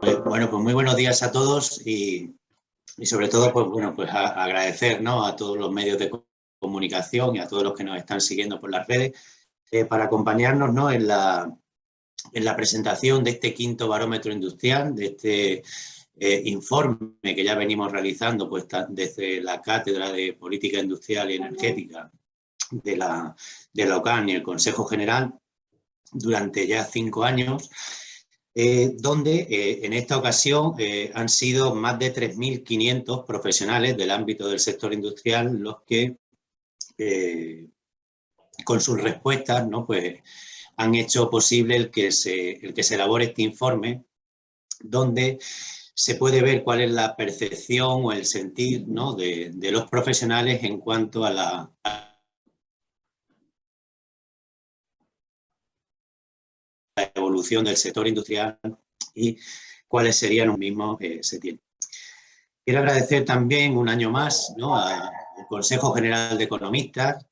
Bueno, pues muy buenos días a todos y sobre todo, pues bueno, pues agradecer, ¿no?, a todos los medios de comunicación y a todos los que nos están siguiendo por las redes para acompañarnos, ¿no?, en la presentación de este quinto barómetro industrial, de este informe que ya venimos realizando pues desde la Cátedra de Política Industrial y Energética de la OCAN y el Consejo General durante ya 5 años. Donde en esta ocasión han sido más de 3.500 profesionales del ámbito del sector industrial los que con sus respuestas, ¿no?, pues, han hecho posible el que se elabore este informe, donde se puede ver cuál es la percepción o el sentir, ¿no?, de los profesionales en cuanto a la evolución del sector industrial y cuáles serían los mismos que se tienen. Quiero agradecer también un año más, ¿no?, al Consejo General de Economistas,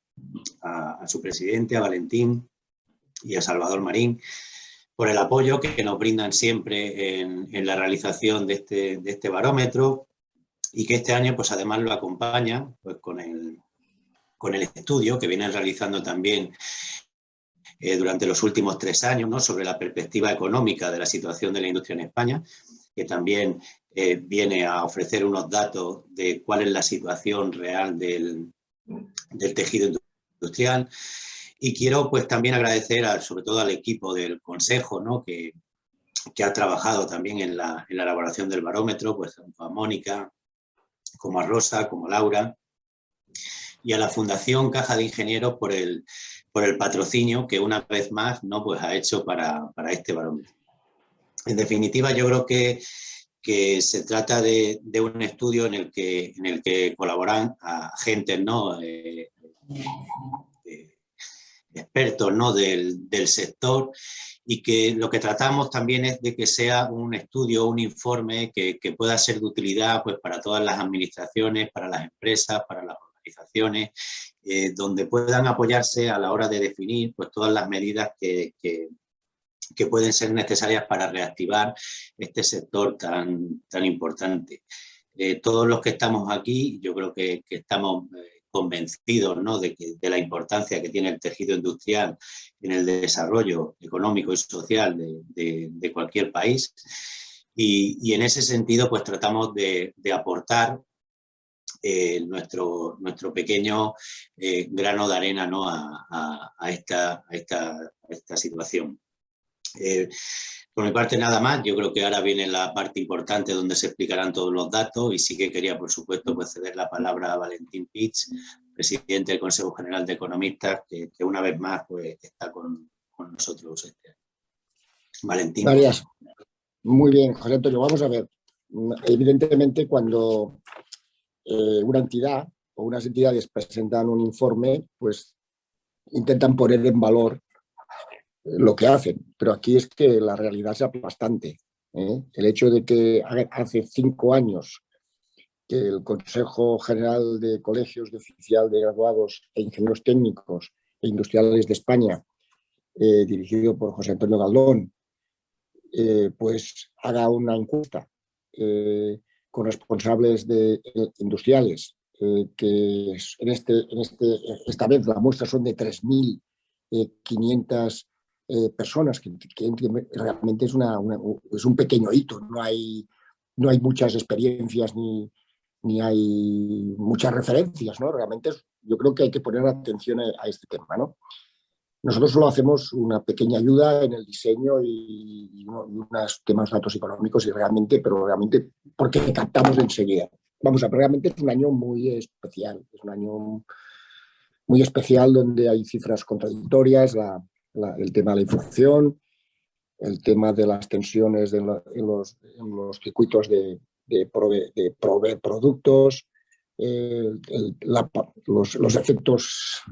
a su presidente, a Valentín y a Salvador Marín, por el apoyo que nos brindan siempre en la realización de este barómetro y que este año pues además lo acompaña pues, con el estudio que vienen realizando también durante los últimos 3 años, ¿no?, sobre la perspectiva económica de la situación de la industria en España, que también viene a ofrecer unos datos de cuál es la situación real del tejido industrial. Y quiero pues también agradecer sobre todo al equipo del Consejo, ¿no?, que ha trabajado también en la elaboración del barómetro, pues tanto a Mónica, como a Rosa, como a Laura, y a la Fundación Caja de Ingenieros por el patrocinio que una vez más, ¿no?, pues ha hecho para este barómetro. En definitiva, yo creo que se trata de un estudio en el que colaboran agentes, ¿no?, expertos, ¿no?, del sector, y que lo que tratamos también es de que sea un estudio, un informe que pueda ser de utilidad pues, para todas las administraciones, para las empresas, para las organizaciones, donde puedan apoyarse a la hora de definir pues, todas las medidas que pueden ser necesarias para reactivar este sector tan importante. Todos los que estamos aquí, yo creo que estamos convencidos, ¿no?, de la importancia que tiene el tejido industrial en el desarrollo económico y social de cualquier país. Y en ese sentido, pues tratamos de aportar nuestro pequeño grano de arena, ¿no?, a esta situación. Por mi parte nada más, yo creo que ahora viene la parte importante donde se explicarán todos los datos y sí que quería, por supuesto, pues ceder la palabra a Valentín Pich, presidente del Consejo General de Economistas, que una vez más pues, está con nosotros este año. Valentín. Gracias. Muy bien, José Antonio. Vamos a ver. Evidentemente, cuando una entidad o unas entidades presentan un informe, pues intentan poner en valor lo que hacen, pero aquí es que la realidad es aplastante. El hecho de que hace 5 años que el Consejo General de Colegios de Oficial de Graduados e Ingenieros Técnicos e Industriales de España, dirigido por José Antonio Galdón, pues haga una encuesta con responsables industriales, que esta vez la muestra son de 3.500 personas, que realmente es un pequeño hito. No hay muchas experiencias ni hay muchas referencias, ¿no? Realmente yo creo que hay que poner atención a este tema, ¿no? Nosotros solo hacemos una pequeña ayuda en el diseño y unos temas datos económicos, pero realmente porque captamos enseguida. Vamos a ver, realmente es un año muy especial, es un año muy especial donde hay cifras contradictorias, el tema de la inflación, el tema de las tensiones en los circuitos de proveer productos, los efectos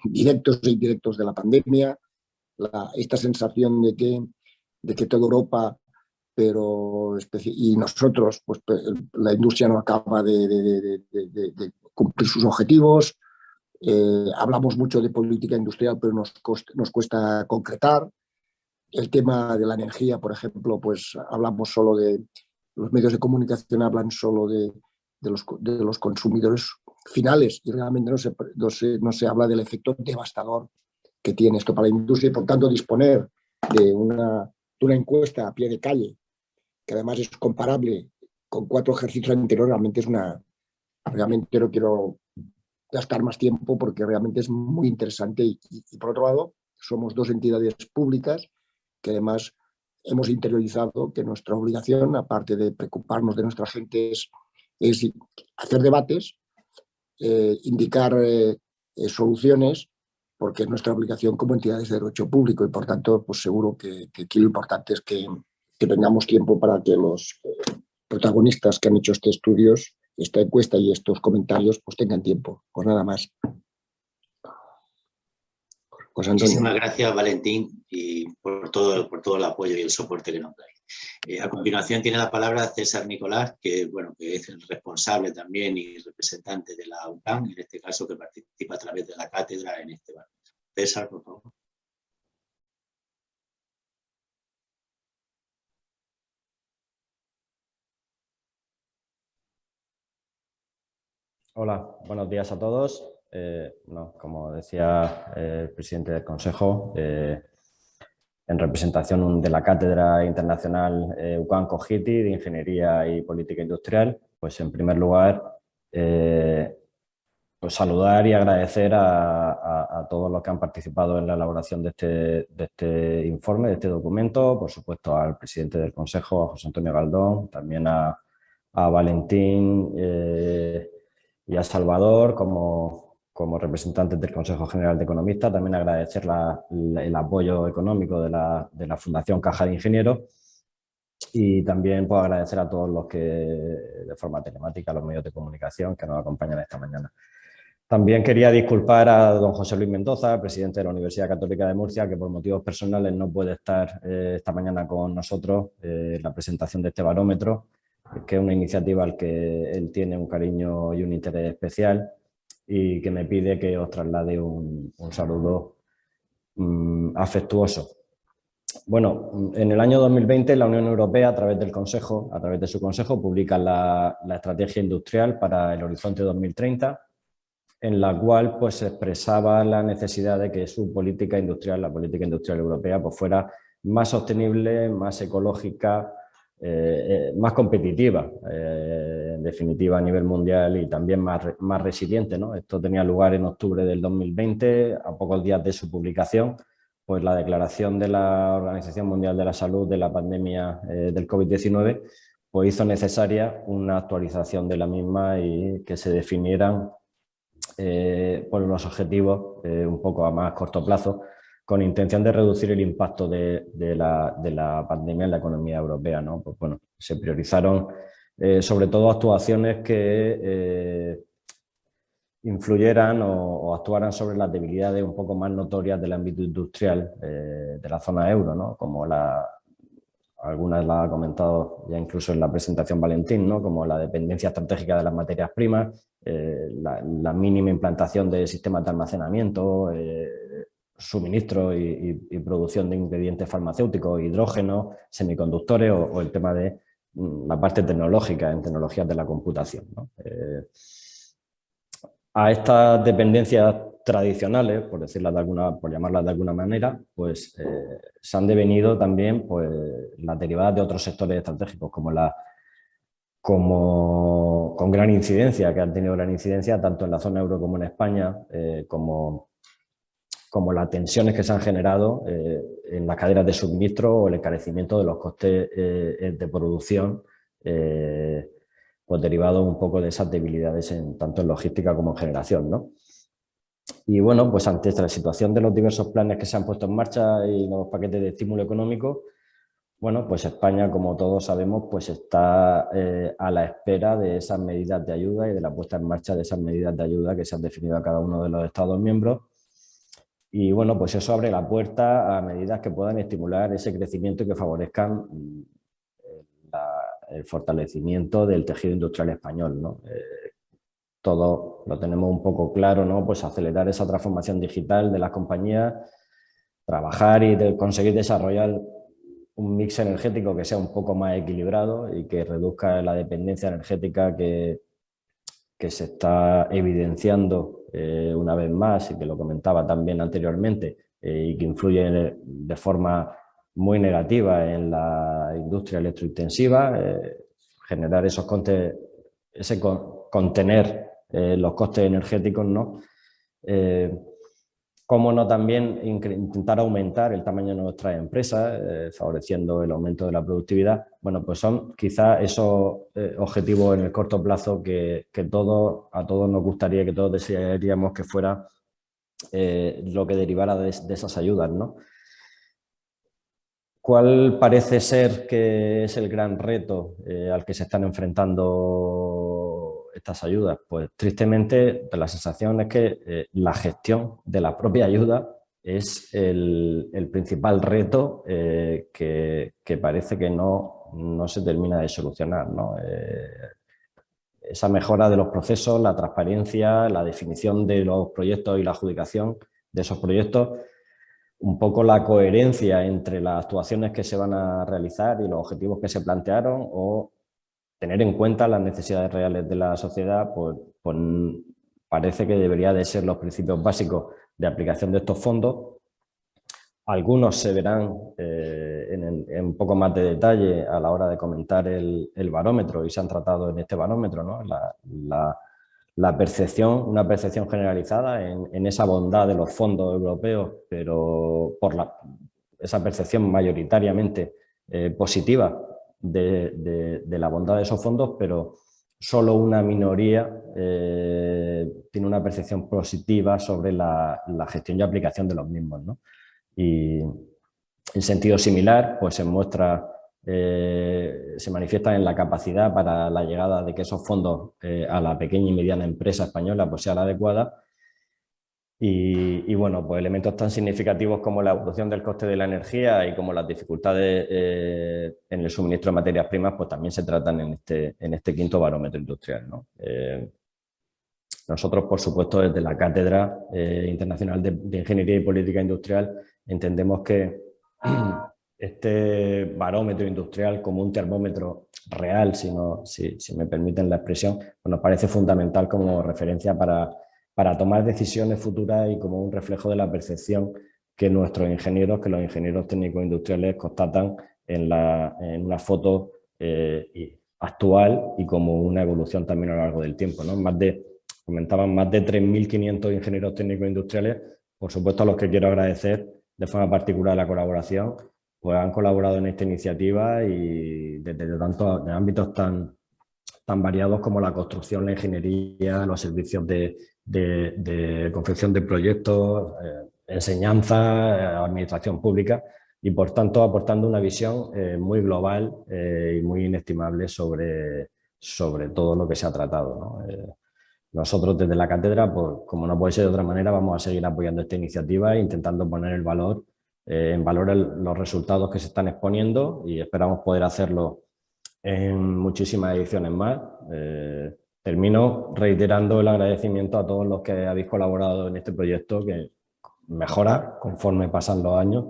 directos e indirectos de la pandemia, esta sensación de que toda Europa, y nosotros, pues la industria no acaba de cumplir sus objetivos. Hablamos mucho de política industrial, pero nos cuesta concretar. el tema de la energía, por ejemplo, pues hablamos solo de, los medios de comunicación hablan solo de los consumidores finales y realmente no se habla del efecto devastador que tiene esto para la industria y por tanto disponer de una encuesta a pie de calle, que además es comparable con 4 ejercicios anteriores, realmente es realmente no quiero gastar más tiempo porque realmente es muy interesante y por otro lado somos 2 entidades públicas que además hemos interiorizado que nuestra obligación, aparte de preocuparnos de nuestra gente, es hacer debates, indicar soluciones, porque es nuestra obligación como entidades de derecho público y por tanto pues seguro que aquí lo importante es que tengamos tiempo para que los protagonistas que han hecho este estudio, esta encuesta y estos comentarios pues tengan tiempo. Pues nada más. Pues muchísimas gracias, Valentín, y por todo el apoyo y el soporte que nos dais. A continuación tiene la palabra César Nicolás, que, bueno, que es el responsable también y representante de la UCAM, en este caso que participa a través de la cátedra en este barómetro. César, por favor. Hola, buenos días a todos. Como decía el presidente del Consejo, en representación de la Cátedra Internacional UCAM Cogiti de Ingeniería y Política Industrial, pues en primer lugar pues saludar y agradecer a todos los que han participado en la elaboración de este informe, de este documento, por supuesto al presidente del Consejo, a José Antonio Galdón, también a Valentín y a Salvador como representantes del Consejo General de Economistas. También agradecer el apoyo económico de la Fundación Caja de Ingenieros y también pues, agradecer a todos los que de forma telemática, los medios de comunicación que nos acompañan esta mañana. También quería disculpar a don José Luis Mendoza, presidente de la Universidad Católica de Murcia, que por motivos personales no puede estar esta mañana con nosotros en la presentación de este barómetro, que es una iniciativa al que él tiene un cariño y un interés especial y que me pide que os traslade un saludo afectuoso. Bueno, en el año 2020 la Unión Europea, a través de su Consejo, publica la Estrategia Industrial para el Horizonte 2030, en la cual pues, se expresaba la necesidad de que su política industrial, la política industrial europea, pues, fuera más sostenible, más ecológica, más competitiva, en definitiva a nivel mundial y también más resiliente, ¿no? Esto tenía lugar en octubre del 2020, a pocos días de su publicación, pues la declaración de la Organización Mundial de la Salud de la pandemia del COVID-19 pues hizo necesaria una actualización de la misma y que se definieran por los objetivos un poco a más corto plazo, con intención de reducir el impacto de la pandemia en la economía europea, ¿no? Pues bueno, se priorizaron sobre todo actuaciones que influyeran o actuaran sobre las debilidades un poco más notorias del ámbito industrial de la zona euro, ¿no? Como algunas las ha comentado ya incluso en la presentación Valentín, ¿no? Como la dependencia estratégica de las materias primas, la mínima implantación de sistemas de almacenamiento, suministro y producción de ingredientes farmacéuticos, hidrógeno, semiconductores o el tema de la parte tecnológica en tecnologías de la computación, ¿no? A estas dependencias tradicionales, por llamarlas de alguna manera, pues se han devenido también pues, las derivadas de otros sectores estratégicos, con gran incidencia, que han tenido gran incidencia tanto en la zona euro como en España, como las tensiones que se han generado en las cadenas de suministro o el encarecimiento de los costes de producción, pues derivado un poco de esas debilidades tanto en logística como en generación, ¿no? Y bueno, pues ante esta situación de los diversos planes que se han puesto en marcha y los paquetes de estímulo económico, bueno, pues España, como todos sabemos, pues está a la espera de esas medidas de ayuda y de la puesta en marcha de esas medidas de ayuda que se han definido a cada uno de los Estados miembros. Y bueno, pues eso abre la puerta a medidas que puedan estimular ese crecimiento y que favorezcan el fortalecimiento del tejido industrial español, ¿no? Todo lo tenemos un poco claro, ¿no? Pues acelerar esa transformación digital de las compañías, trabajar y conseguir desarrollar un mix energético que sea un poco más equilibrado y que reduzca la dependencia energética que se está evidenciando una vez más, y que lo comentaba también anteriormente, y que influye de forma muy negativa en la industria electrointensiva, generar esos costes, contener los costes energéticos, ¿no? Cómo no también intentar aumentar el tamaño de nuestras empresas, favoreciendo el aumento de la productividad. Bueno, pues son quizás esos objetivos en el corto plazo que a todos nos gustaría, que todos desearíamos que fuera lo que derivara de esas ayudas, ¿no? ¿Cuál parece ser que es el gran reto al que se están enfrentando estas ayudas? Pues tristemente la sensación es que la gestión de la propia ayuda es el principal reto que parece que no se termina de solucionar, ¿no? Esa mejora de los procesos, la transparencia, la definición de los proyectos y la adjudicación de esos proyectos, un poco la coherencia entre las actuaciones que se van a realizar y los objetivos que se plantearon, o tener en cuenta las necesidades reales de la sociedad, pues parece que debería de ser los principios básicos de aplicación de estos fondos. Algunos se verán en un poco más de detalle a la hora de comentar el barómetro, y se han tratado en este barómetro, ¿no? La percepción, una percepción generalizada en esa bondad de los fondos europeos, pero por esa percepción mayoritariamente positiva de la bondad de esos fondos, pero solo una minoría tiene una percepción positiva sobre la gestión y aplicación de los mismos, ¿no? Y en sentido similar, pues se manifiesta en la capacidad para la llegada de que esos fondos a la pequeña y mediana empresa española pues sea la adecuada. Y bueno, pues elementos tan significativos como la evolución del coste de la energía y como las dificultades en el suministro de materias primas, pues también se tratan en este quinto barómetro industrial, ¿no? Nosotros, por supuesto, desde la Cátedra Internacional de Ingeniería y Política Industrial, entendemos que este barómetro industrial, como un termómetro real, si me permiten la expresión, pues nos parece fundamental como referencia para tomar decisiones futuras y como un reflejo de la percepción que los ingenieros técnicos industriales constatan en una foto actual, y como una evolución también a lo largo del tiempo, ¿no? Comentaban más de 3.500 ingenieros técnicos industriales, por supuesto a los que quiero agradecer de forma particular la colaboración, pues han colaborado en esta iniciativa, y desde tantos ámbitos tan variados como la construcción, la ingeniería, los servicios de confección de proyectos, enseñanza, administración pública, y por tanto aportando una visión muy global y muy inestimable sobre todo lo que se ha tratado, ¿no? Nosotros desde la cátedra, pues, como no puede ser de otra manera, vamos a seguir apoyando esta iniciativa e intentando poner en valor los resultados que se están exponiendo, y esperamos poder hacerlo en muchísimas ediciones más. Termino reiterando el agradecimiento a todos los que habéis colaborado en este proyecto, que mejora conforme pasan los años.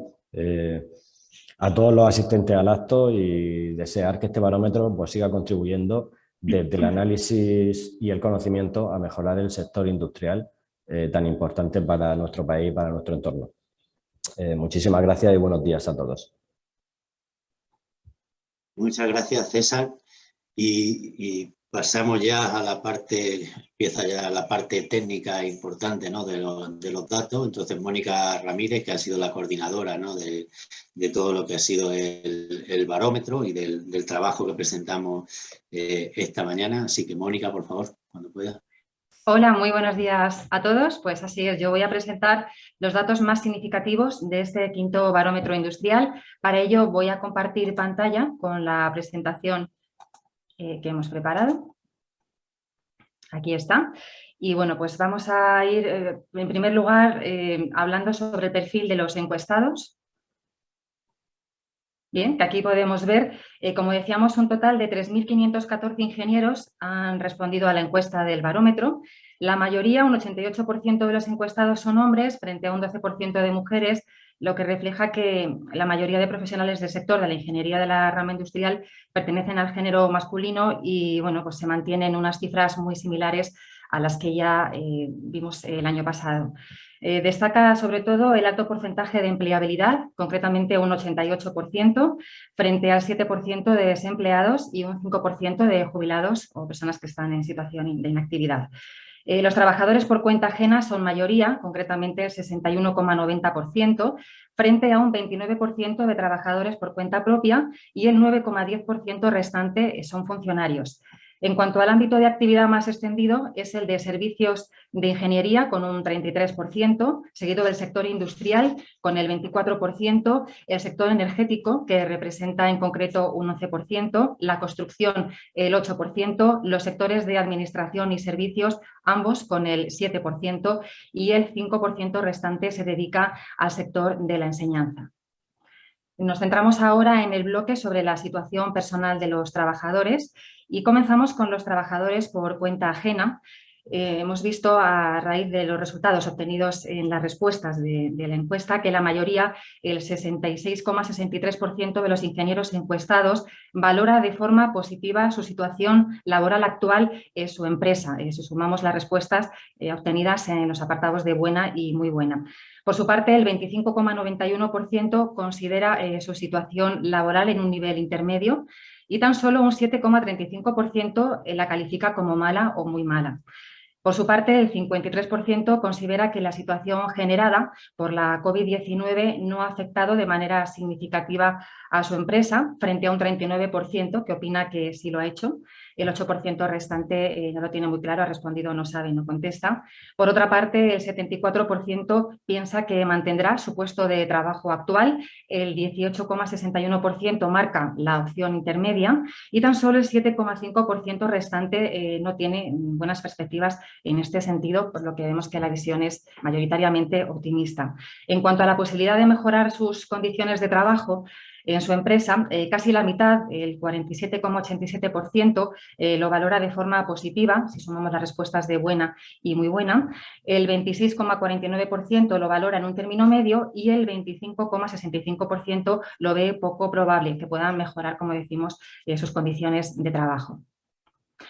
A todos los asistentes al acto, y desear que este barómetro pues siga contribuyendo desde el análisis y el conocimiento a mejorar el sector industrial tan importante para nuestro país y para nuestro entorno. Muchísimas gracias y buenos días a todos. Muchas gracias, César. Y pasamos ya a empieza ya la parte técnica importante, ¿no? de los datos. Entonces, Mónica Ramírez, que ha sido la coordinadora, ¿no? de todo lo que ha sido el barómetro y del trabajo que presentamos esta mañana. Así que, Mónica, por favor, cuando pueda. Hola, muy buenos días a todos. Pues así es, yo voy a presentar los datos más significativos de este quinto barómetro industrial. Para ello voy a compartir pantalla con la presentación que hemos preparado. Aquí está. Y bueno, pues vamos a ir en primer lugar hablando sobre el perfil de los encuestados. Bien, que aquí podemos ver, como decíamos, un total de 3.514 ingenieros han respondido a la encuesta del barómetro. La mayoría, un 88% de los encuestados son hombres frente a un 12% de mujeres, lo que refleja que la mayoría de profesionales del sector de la ingeniería de la rama industrial pertenecen al género masculino y bueno, pues se mantienen unas cifras muy similares a las que ya vimos el año pasado. Destaca sobre todo el alto porcentaje de empleabilidad, concretamente un 88%, frente al 7% de desempleados y un 5% de jubilados o personas que están en situación de inactividad. Los trabajadores por cuenta ajena son mayoría, concretamente el 61,90%, frente a un 29% de trabajadores por cuenta propia y el 9,10% restante son funcionarios. En cuanto al ámbito de actividad más extendido, es el de servicios de ingeniería con un 33%, seguido del sector industrial con el 24%, el sector energético, que representa en concreto un 11%, la construcción el 8%, los sectores de administración y servicios, ambos con el 7%, y el 5% restante se dedica al sector de la enseñanza. Nos centramos ahora en el bloque sobre la situación personal de los trabajadores y comenzamos con los trabajadores por cuenta ajena. Hemos visto a raíz de los resultados obtenidos en las respuestas de la encuesta que la mayoría, el 66,63% de los ingenieros encuestados, valora de forma positiva su situación laboral actual en su empresa, si sumamos las respuestas obtenidas en los apartados de buena y muy buena. Por su parte, el 25,91% considera su situación laboral en un nivel intermedio y tan solo un 7,35% la califica como mala o muy mala. Por su parte, el 53% considera que la situación generada por la COVID-19 no ha afectado de manera significativa a su empresa, frente a un 39% que opina que sí lo ha hecho. El 8% restante no lo tiene muy claro, ha respondido no sabe, no contesta. Por otra parte, el 74% piensa que mantendrá su puesto de trabajo actual, el 18,61% marca la opción intermedia y tan solo el 7,5% restante no tiene buenas perspectivas en este sentido, por lo que vemos que la visión es mayoritariamente optimista. En cuanto a la posibilidad de mejorar sus condiciones de trabajo en su empresa, casi la mitad, el 47,87%, lo valora de forma positiva, si sumamos las respuestas de buena y muy buena, el 26,49% lo valora en un término medio y el 25,65% lo ve poco probable que puedan mejorar, como decimos, sus condiciones de trabajo.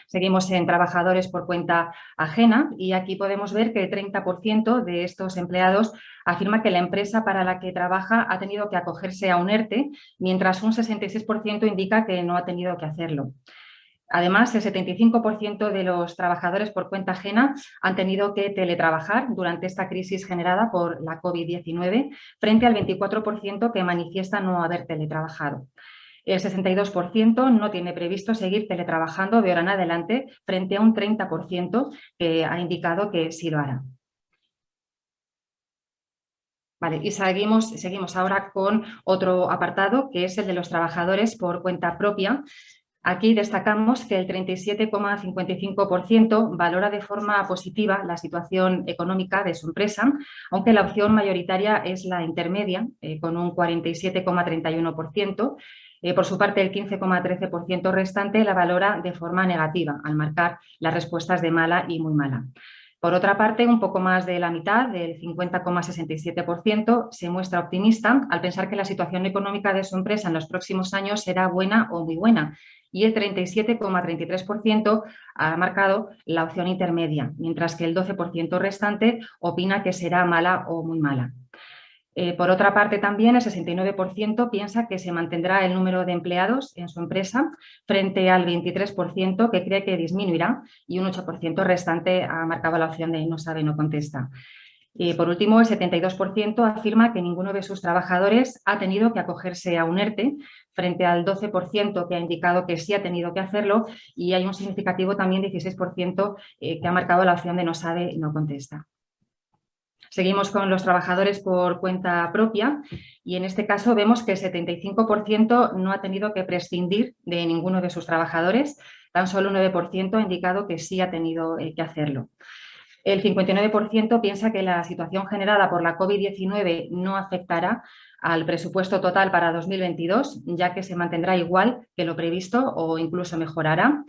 Seguimos en trabajadores por cuenta ajena y aquí podemos ver que el 30% de estos empleados afirma que la empresa para la que trabaja ha tenido que acogerse a un ERTE, mientras un 66% indica que no ha tenido que hacerlo. Además, el 75% de los trabajadores por cuenta ajena han tenido que teletrabajar durante esta crisis generada por la COVID-19, frente al 24% que manifiesta no haber teletrabajado. El 62% no tiene previsto seguir teletrabajando de ahora en adelante, frente a un 30% que ha indicado que sí lo hará. Vale, y seguimos ahora con otro apartado, que es el de los trabajadores por cuenta propia. Aquí destacamos que el 37,55% valora de forma positiva la situación económica de su empresa, aunque la opción mayoritaria es la intermedia, con un 47,31%. Por su parte, el 15,13% restante la valora de forma negativa, al marcar las respuestas de mala y muy mala. Por otra parte, un poco más de la mitad, del 50,67%, se muestra optimista al pensar que la situación económica de su empresa en los próximos años será buena o muy buena, y el 37,33% ha marcado la opción intermedia, mientras que el 12% restante opina que será mala o muy mala. Por otra parte, también el 69% piensa que se mantendrá el número de empleados en su empresa, frente al 23% que cree que disminuirá y un 8% restante ha marcado la opción de no sabe, no contesta. Por último, el 72% afirma que ninguno de sus trabajadores ha tenido que acogerse a un ERTE, frente al 12% que ha indicado que sí ha tenido que hacerlo, y hay un significativo también 16% que ha marcado la opción de no sabe, no contesta. Seguimos con los trabajadores por cuenta propia y en este caso vemos que el 75% no ha tenido que prescindir de ninguno de sus trabajadores, tan solo un 9% ha indicado que sí ha tenido que hacerlo. El 59% piensa que la situación generada por la COVID-19 no afectará al presupuesto total para 2022, ya que se mantendrá igual que lo previsto o incluso mejorará.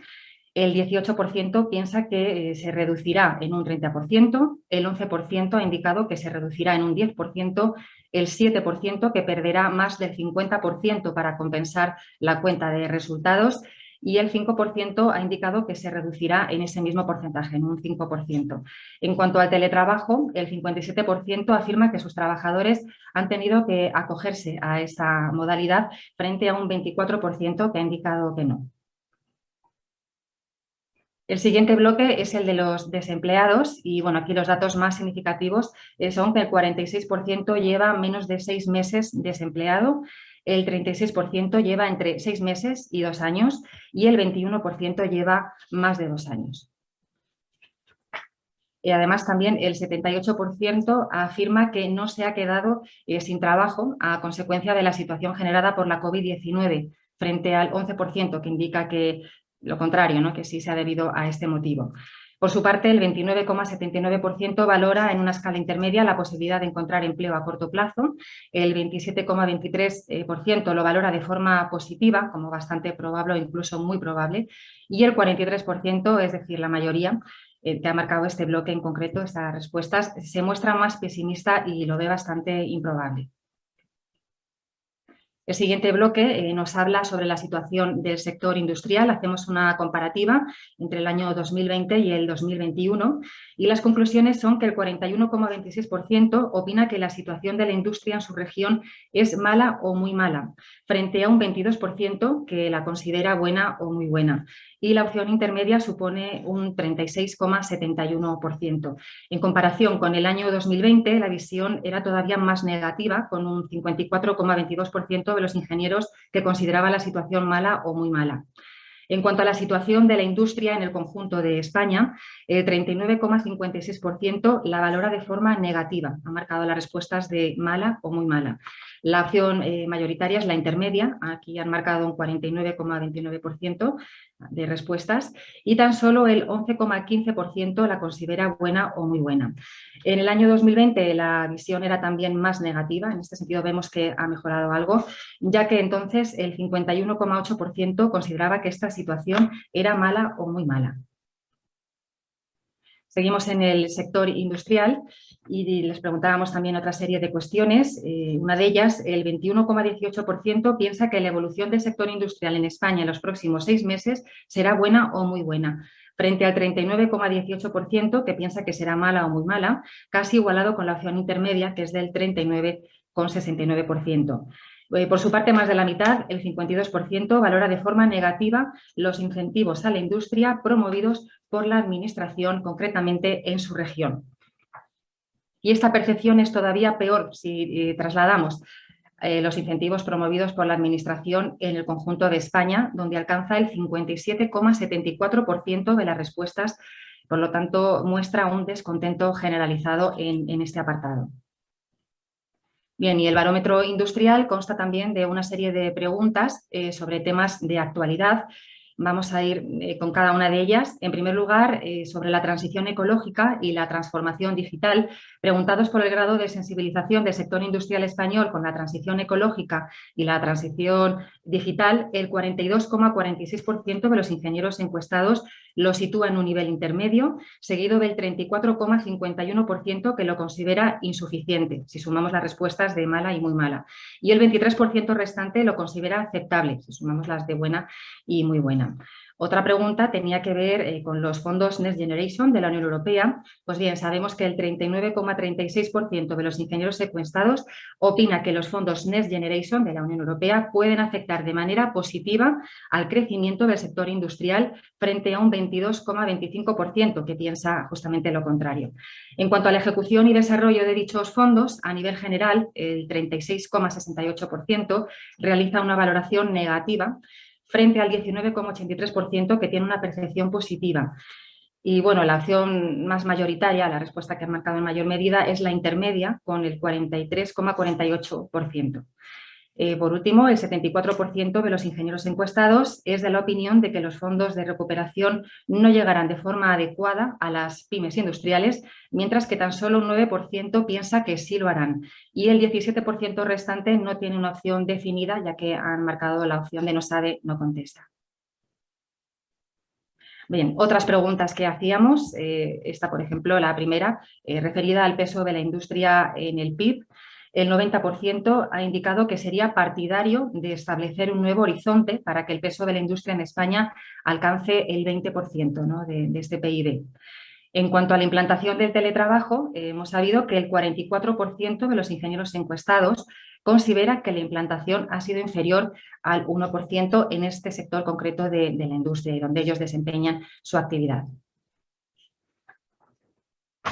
El 18% piensa que se reducirá en un 30%, el 11% ha indicado que se reducirá en un 10%, el 7% que perderá más del 50% para compensar la cuenta de resultados y el 5% ha indicado que se reducirá en ese mismo porcentaje, en un 5%. En cuanto al teletrabajo, el 57% afirma que sus trabajadores han tenido que acogerse a esa modalidad frente a un 24% que ha indicado que no. El siguiente bloque es el de los desempleados y bueno, aquí los datos más significativos son que el 46% lleva menos de 6 meses desempleado, el 36% lleva entre 6 meses y 2 años y el 21% lleva más de 2 años. Y además también el 78% afirma que no se ha quedado sin trabajo a consecuencia de la situación generada por la COVID-19 frente al 11% que indica que lo contrario, ¿no? Que sí se ha debido a este motivo. Por su parte, el 29,79% valora en una escala intermedia la posibilidad de encontrar empleo a corto plazo, el 27,23% lo valora de forma positiva, como bastante probable o incluso muy probable, y el 43%, es decir, la mayoría, que ha marcado este bloque en concreto, estas respuestas, se muestra más pesimista y lo ve bastante improbable. El siguiente bloque nos habla sobre la situación del sector industrial. Hacemos una comparativa entre el año 2020 y el 2021 y las conclusiones son que el 41,26% opina que la situación de la industria en su región es mala o muy mala, frente a un 22% que la considera buena o muy buena. Y la opción intermedia supone un 36,71%. En comparación con el año 2020, la visión era todavía más negativa, con un 54,22% de los ingenieros que consideraba la situación mala o muy mala. En cuanto a la situación de la industria en el conjunto de España, el 39,56% la valora de forma negativa. Ha marcado las respuestas de mala o muy mala. La opción mayoritaria es la intermedia. Aquí han marcado un 49,29% de respuestas y tan solo el 11,15% la considera buena o muy buena. En el año 2020 la visión era también más negativa. En este sentido vemos que ha mejorado algo, ya que entonces el 51,8% consideraba que esta situación era mala o muy mala. Seguimos en el sector industrial y les preguntábamos también otra serie de cuestiones. Una de ellas, el 21,18% piensa que la evolución del sector industrial en España en los próximos 6 meses será buena o muy buena, frente al 39,18% que piensa que será mala o muy mala, casi igualado con la opción intermedia, que es del 39,69%. Por su parte, más de la mitad, el 52%, valora de forma negativa los incentivos a la industria promovidos por la Administración, concretamente en su región. Y esta percepción es todavía peor si trasladamos los incentivos promovidos por la Administración en el conjunto de España, donde alcanza el 57,74% de las respuestas, por lo tanto, muestra un descontento generalizado en este apartado. Bien, y el barómetro industrial consta también de una serie de preguntas sobre temas de actualidad. Vamos a ir con cada una de ellas. En primer lugar, sobre la transición ecológica y la transformación digital, preguntados por el grado de sensibilización del sector industrial español con la transición ecológica y la transición digital, el 42,46% de los ingenieros encuestados lo sitúa en un nivel intermedio, seguido del 34,51% que lo considera insuficiente, si sumamos las respuestas de mala y muy mala. Y el 23% restante lo considera aceptable, si sumamos las de buena y muy buena. Otra pregunta tenía que ver con los fondos Next Generation de la Unión Europea. Pues bien, sabemos que el 39,36% de los ingenieros encuestados opina que los fondos Next Generation de la Unión Europea pueden afectar de manera positiva al crecimiento del sector industrial frente a un 22,25% que piensa justamente lo contrario. En cuanto a la ejecución y desarrollo de dichos fondos, a nivel general, el 36,68% realiza una valoración negativa frente al 19,83% que tiene una percepción positiva. Y bueno, la opción más mayoritaria, la respuesta que ha marcado en mayor medida, es la intermedia, con el 43,48%. Por último, el 74% de los ingenieros encuestados es de la opinión de que los fondos de recuperación no llegarán de forma adecuada a las pymes industriales, mientras que tan solo un 9% piensa que sí lo harán y el 17% restante no tiene una opción definida, ya que han marcado la opción de no sabe, no contesta. Bien, otras preguntas que hacíamos, esta por ejemplo, la primera, referida al peso de la industria en el PIB. El 90% ha indicado que sería partidario de establecer un nuevo horizonte para que el peso de la industria en España alcance el 20%, ¿no?, de este PIB. En cuanto a la implantación del teletrabajo, hemos sabido que el 44% de los ingenieros encuestados considera que la implantación ha sido inferior al 1% en este sector concreto de la industria, donde ellos desempeñan su actividad.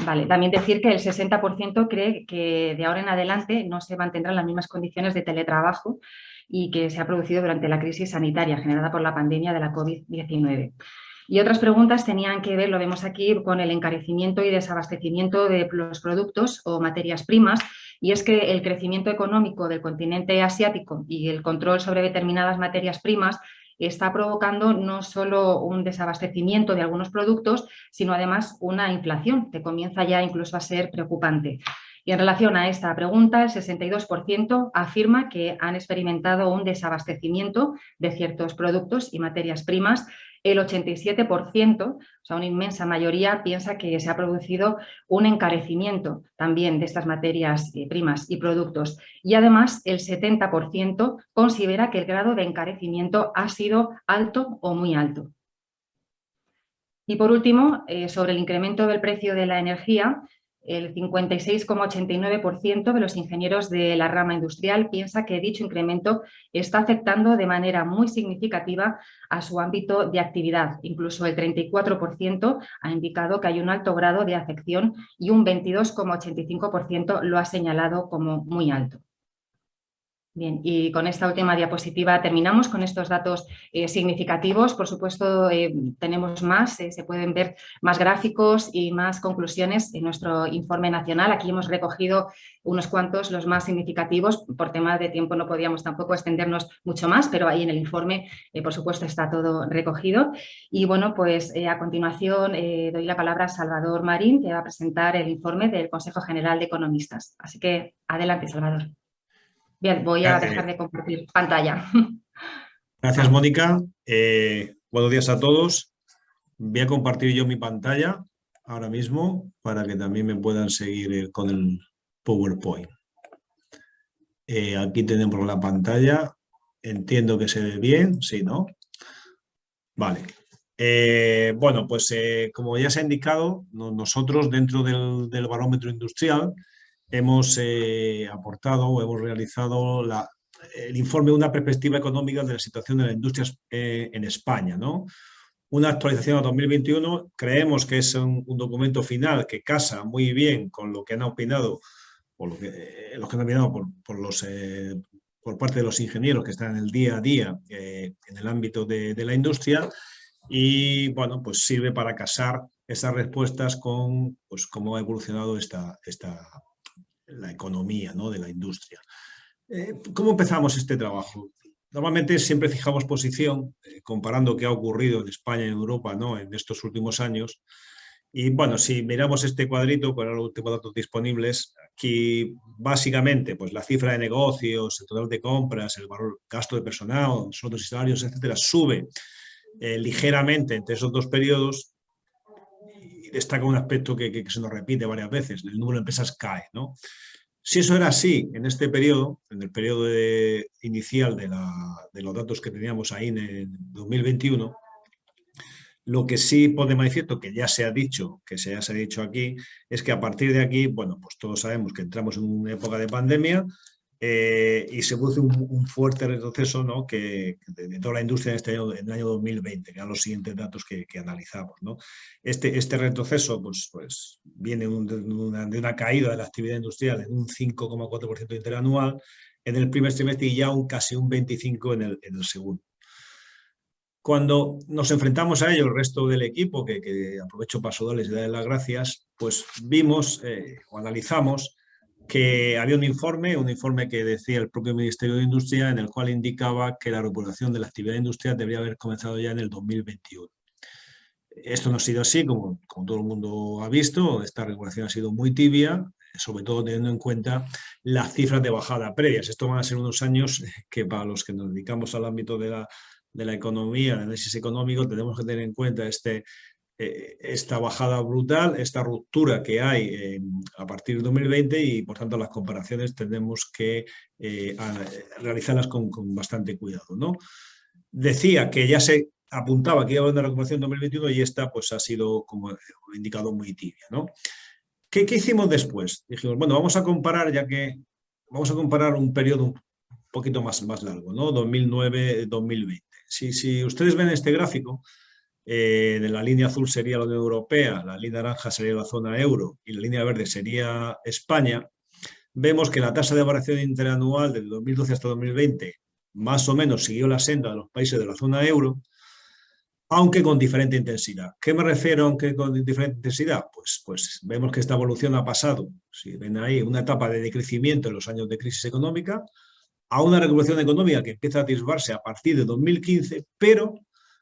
Vale, también decir que el 60% cree que de ahora en adelante no se mantendrán las mismas condiciones de teletrabajo y que se ha producido durante la crisis sanitaria generada por la pandemia de la COVID-19. Y otras preguntas tenían que ver, lo vemos aquí, con el encarecimiento y desabastecimiento de los productos o materias primas, y es que el crecimiento económico del continente asiático y el control sobre determinadas materias primas está provocando no solo un desabastecimiento de algunos productos, sino además una inflación que comienza ya incluso a ser preocupante. Y en relación a esta pregunta, el 62% afirma que han experimentado un desabastecimiento de ciertos productos y materias primas. El 87%, o sea, una inmensa mayoría, piensa que se ha producido un encarecimiento también de estas materias primas y productos. Y además, el 70% considera que el grado de encarecimiento ha sido alto o muy alto. Y por último, sobre el incremento del precio de la energía, el 56,89% de los ingenieros de la rama industrial piensa que dicho incremento está afectando de manera muy significativa a su ámbito de actividad. Incluso el 34% ha indicado que hay un alto grado de afección y un 22,85% lo ha señalado como muy alto. Bien, y con esta última diapositiva terminamos con estos datos significativos. Por supuesto, tenemos más, se pueden ver más gráficos y más conclusiones en nuestro informe nacional. Aquí hemos recogido unos cuantos, los más significativos. Por temas de tiempo no podíamos tampoco extendernos mucho más, pero ahí en el informe, por supuesto, está todo recogido. Y bueno, pues a continuación doy la palabra a Salvador Marín, que va a presentar el informe del Consejo General de Economistas. Así que adelante, Salvador. Bien, voy a dejar de compartir pantalla. Gracias, Mónica. Buenos días a todos. Voy a compartir yo mi pantalla ahora mismo para que también me puedan seguir con el PowerPoint. Aquí tenemos la pantalla. Entiendo que se ve bien, ¿sí, no? Vale. Bueno, pues como ya se ha indicado, nosotros dentro del barómetro industrial hemos aportado o hemos realizado el informe de una perspectiva económica de la situación de la industria en España, ¿no? Una actualización a 2021, creemos que es un documento final que casa muy bien con lo que han opinado, o los que han opinado por parte de los ingenieros que están en el día a día en el ámbito de la industria, y bueno, pues sirve para casar esas respuestas con pues, cómo ha evolucionado la economía, ¿no?, de la industria. ¿Cómo empezamos este trabajo? Normalmente siempre fijamos posición comparando qué ha ocurrido en España y en Europa, ¿no?, en estos últimos años. Y bueno, si miramos este cuadrito con los últimos datos disponibles, aquí básicamente pues la cifra de negocios, el total de compras, el valor gasto de personal, sueldos y salarios, etcétera, sube ligeramente entre esos dos periodos. Destaca un aspecto que se nos repite varias veces: el número de empresas cae, ¿no? Si eso era así en este periodo, en el periodo inicial de los datos que teníamos ahí en el 2021, lo que sí pone de manifiesto, que ya se ha dicho, aquí, es que a partir de aquí, bueno, pues todos sabemos que entramos en una época de pandemia y se produce un fuerte retroceso, ¿no?, de toda la industria en el año 2020, que eran los siguientes datos que analizamos, ¿no? Este retroceso pues viene de una caída de la actividad industrial en un 5,4% interanual en el primer trimestre y ya casi un 25% en el segundo. Cuando nos enfrentamos a ello, el resto del equipo, que aprovecho para saludarles y darles las gracias, pues vimos o analizamos que había un informe que decía el propio Ministerio de Industria, en el cual indicaba que la recuperación de la actividad industrial debería haber comenzado ya en el 2021. Esto no ha sido así, como todo el mundo ha visto. Esta recuperación ha sido muy tibia, sobre todo teniendo en cuenta las cifras de bajada previas. Esto van a ser unos años que para los que nos dedicamos al ámbito de la economía, el análisis económico, tenemos que tener en cuenta esta bajada brutal, esta ruptura que hay a partir de 2020 y, por tanto, las comparaciones tenemos que realizarlas con bastante cuidado, ¿no? Decía que ya se apuntaba que iba a haber una recuperación en 2021 y esta pues ha sido, como he indicado, muy tibia, ¿no? ¿Qué hicimos después? Dijimos, bueno, vamos a comparar un periodo un poquito más largo, ¿no? 2009-2020. Si ustedes ven este gráfico, de la línea azul sería la Unión Europea, la línea naranja sería la zona euro y la línea verde sería España, vemos que la tasa de variación interanual desde 2012 hasta 2020 más o menos siguió la senda de los países de la zona euro, aunque con diferente intensidad. ¿Qué me refiero aunque con diferente intensidad? Pues vemos que esta evolución ha pasado, si ven ahí, una etapa de decrecimiento en los años de crisis económica, a una recuperación económica que empieza a atisbarse a partir de 2015, pero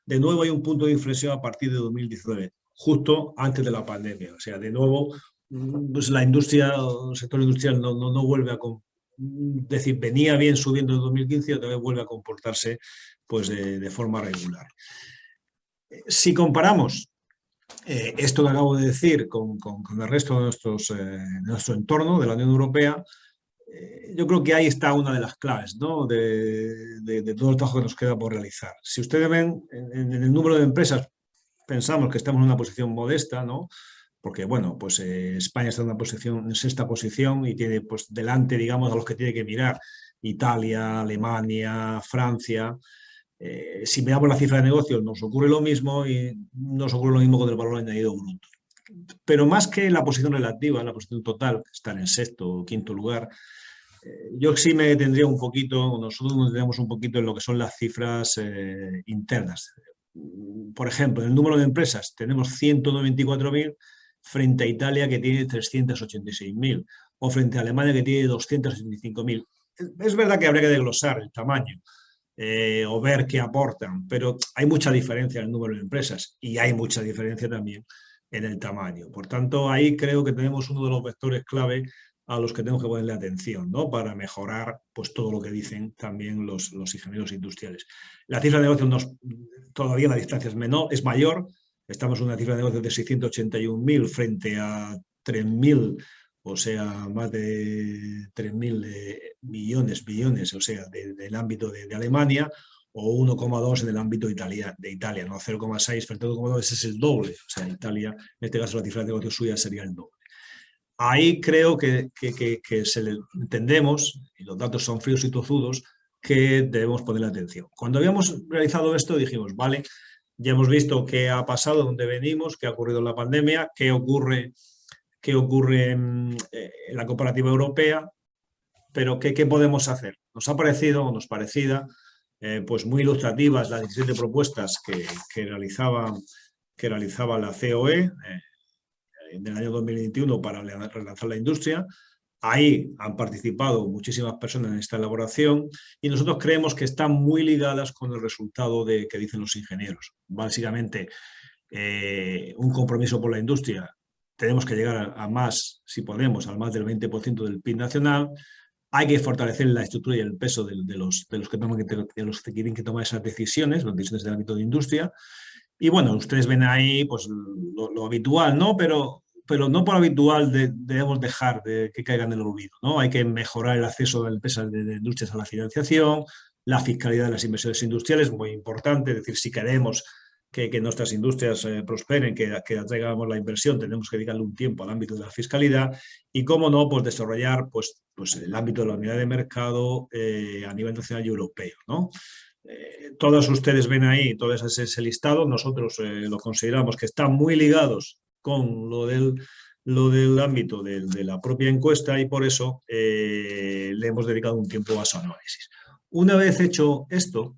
de nuevo hay un punto de inflexión a partir de 2019, justo antes de la pandemia. O sea, de nuevo, pues la industria, el sector industrial no vuelve a... decir, venía bien subiendo en 2015 y otra vez vuelve a comportarse pues, de forma regular. Si comparamos esto que acabo de decir con el resto de nuestro entorno, de la Unión Europea, yo creo que ahí está una de las claves, ¿no? de todo el trabajo que nos queda por realizar. Si ustedes ven en el número de empresas, pensamos que estamos en una posición modesta, ¿no? Porque, bueno, pues España está en sexta posición y tiene pues delante, digamos, a los que tiene que mirar: Italia, Alemania, Francia. Si miramos la cifra de negocios nos ocurre lo mismo y nos ocurre lo mismo con el valor añadido bruto. Pero más que la posición relativa, la posición total, estar en sexto o quinto lugar, yo sí me detendría un poquito, nosotros nos detendríamos un poquito en lo que son las cifras internas. Por ejemplo, en el número de empresas tenemos 194.000 frente a Italia, que tiene 386.000, o frente a Alemania, que tiene 285.000. Es verdad que habría que desglosar el tamaño o ver qué aportan, pero hay mucha diferencia en el número de empresas y hay mucha diferencia también en el tamaño. Por tanto, ahí creo que tenemos uno de los vectores clave a los que tenemos que ponerle atención, ¿no? Para mejorar pues, todo lo que dicen también los ingenieros industriales. La cifra de negocios todavía la distancia es mayor. Estamos en una cifra de negocios de 681.000 frente a 3.000, o sea, más de 3.000 billones, o sea, del ámbito de Alemania, o 1,2 en el ámbito de Italia, ¿no? 0,6 frente a 1,2, ese es el doble. O sea, Italia, en este caso, la cifra de negocios suya sería el doble. Ahí creo que entendemos, y los datos son fríos y tozudos, que debemos ponerle atención. Cuando habíamos realizado esto dijimos, vale, ya hemos visto qué ha pasado, dónde venimos, qué ha ocurrido en la pandemia, qué ocurre en la comparativa europea, pero ¿qué podemos hacer? Nos ha parecido, o nos parecida, pues muy ilustrativas las 17 propuestas que realizaba la COE en el año 2021 para relanzar la industria. Ahí han participado muchísimas personas en esta elaboración y nosotros creemos que están muy ligadas con el resultado que dicen los ingenieros. Básicamente, un compromiso por la industria. Tenemos que llegar a más, si podemos, al más del 20% del PIB nacional. Hay que fortalecer la estructura y el peso de los que tienen que tomar esas decisiones, las decisiones del ámbito de industria. Y bueno, ustedes ven ahí pues, lo habitual, ¿no? Pero no por habitual debemos dejar de que caigan en el olvido, ¿no? Hay que mejorar el acceso de empresas de industrias a la financiación, la fiscalidad de las inversiones industriales, muy importante. Es decir, si queremos que nuestras industrias prosperen, que atraigamos la inversión, tenemos que dedicarle un tiempo al ámbito de la fiscalidad y, cómo no, pues desarrollar pues el ámbito de la unidad de mercado a nivel nacional y europeo, ¿no? Todos ustedes ven ahí todo ese listado. Nosotros lo consideramos que están muy ligados con lo del ámbito de la propia encuesta y por eso le hemos dedicado un tiempo a su análisis. Una vez hecho esto,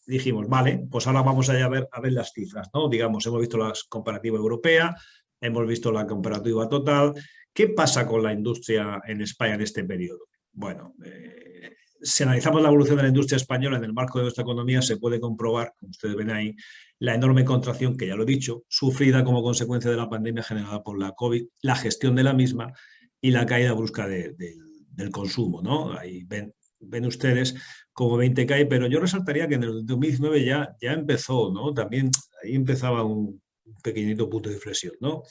dijimos, vale, pues ahora vamos a ver las cifras, ¿no? Digamos, hemos visto la comparativa europea, hemos visto la comparativa total. ¿Qué pasa con la industria en España en este periodo? Bueno, si analizamos la evolución de la industria española en el marco de nuestra economía, se puede comprobar, como ustedes ven ahí, la enorme contracción, que ya lo he dicho, sufrida como consecuencia de la pandemia generada por la COVID, la gestión de la misma y la caída brusca del consumo, ¿no? Ahí ven ven ustedes como 20 cae, pero yo resaltaría que en el 2019 ya empezó, ¿no? También ahí empezaba un pequeñito punto de inflexión, ¿no?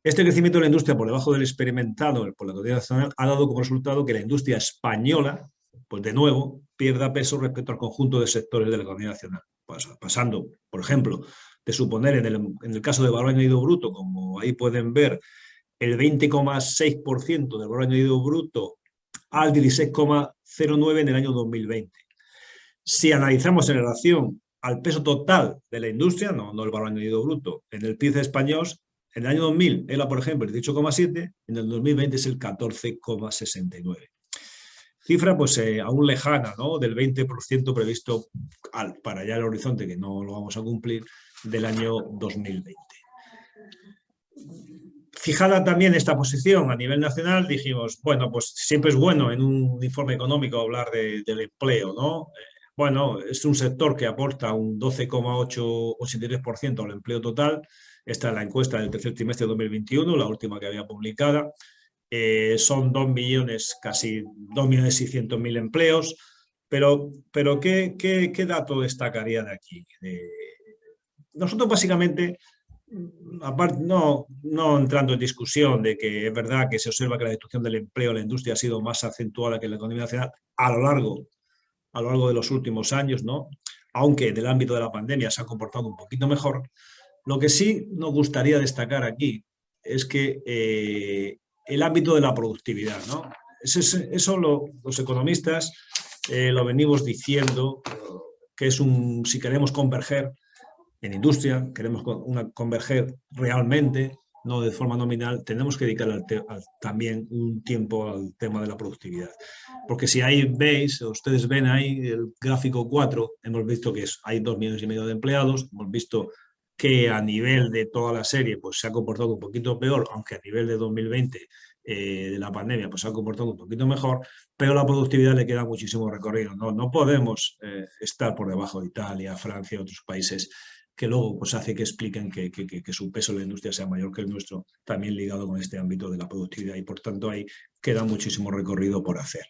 Este crecimiento de la industria por debajo del experimentado por la economía nacional ha dado como resultado que la industria española, pues de nuevo, pierda peso respecto al conjunto de sectores de la economía nacional. Pasando, por ejemplo, de suponer en el caso del valor añadido bruto, como ahí pueden ver, el 20,6% del valor añadido bruto al 16,09% en el año 2020. Si analizamos en relación al peso total de la industria, no el valor añadido bruto, en el PIB español, en el año 2000 era, por ejemplo, el 18,7%, en el 2020 es el 14,69%. Cifra pues aún lejana, ¿no? Del 20% previsto para allá el horizonte, que no lo vamos a cumplir, del año 2020. Fijada también esta posición a nivel nacional, dijimos, bueno, pues siempre es bueno en un informe económico hablar del empleo, ¿no? Bueno, es un sector que aporta un 12,83% al empleo total. Esta es la encuesta del tercer trimestre de 2021, la última que había publicada. Son 2 millones, casi 2.600.000 empleos. Pero ¿qué dato destacaría de aquí? Nosotros básicamente, aparte, no entrando en discusión de que es verdad que se observa que la destrucción del empleo en la industria ha sido más acentuada que en la economía nacional a lo largo de los últimos años, ¿no? Aunque en el ámbito de la pandemia se ha comportado un poquito mejor. Lo que sí nos gustaría destacar aquí es que el ámbito de la productividad, ¿no? Eso los economistas lo venimos diciendo, que es si queremos converger en industria, queremos converger realmente, no de forma nominal, tenemos que dedicar también un tiempo al tema de la productividad. Porque si ahí veis, ustedes ven ahí el gráfico 4, hemos visto que hay 2,5 millones de empleados, hemos visto que a nivel de toda la serie pues se ha comportado un poquito peor, aunque a nivel de 2020 de la pandemia pues se ha comportado un poquito mejor, pero la productividad le queda muchísimo recorrido. No podemos estar por debajo de Italia, Francia, otros países que luego pues hace que expliquen que su peso en la industria sea mayor que el nuestro, también ligado con este ámbito de la productividad, y por tanto ahí queda muchísimo recorrido por hacer.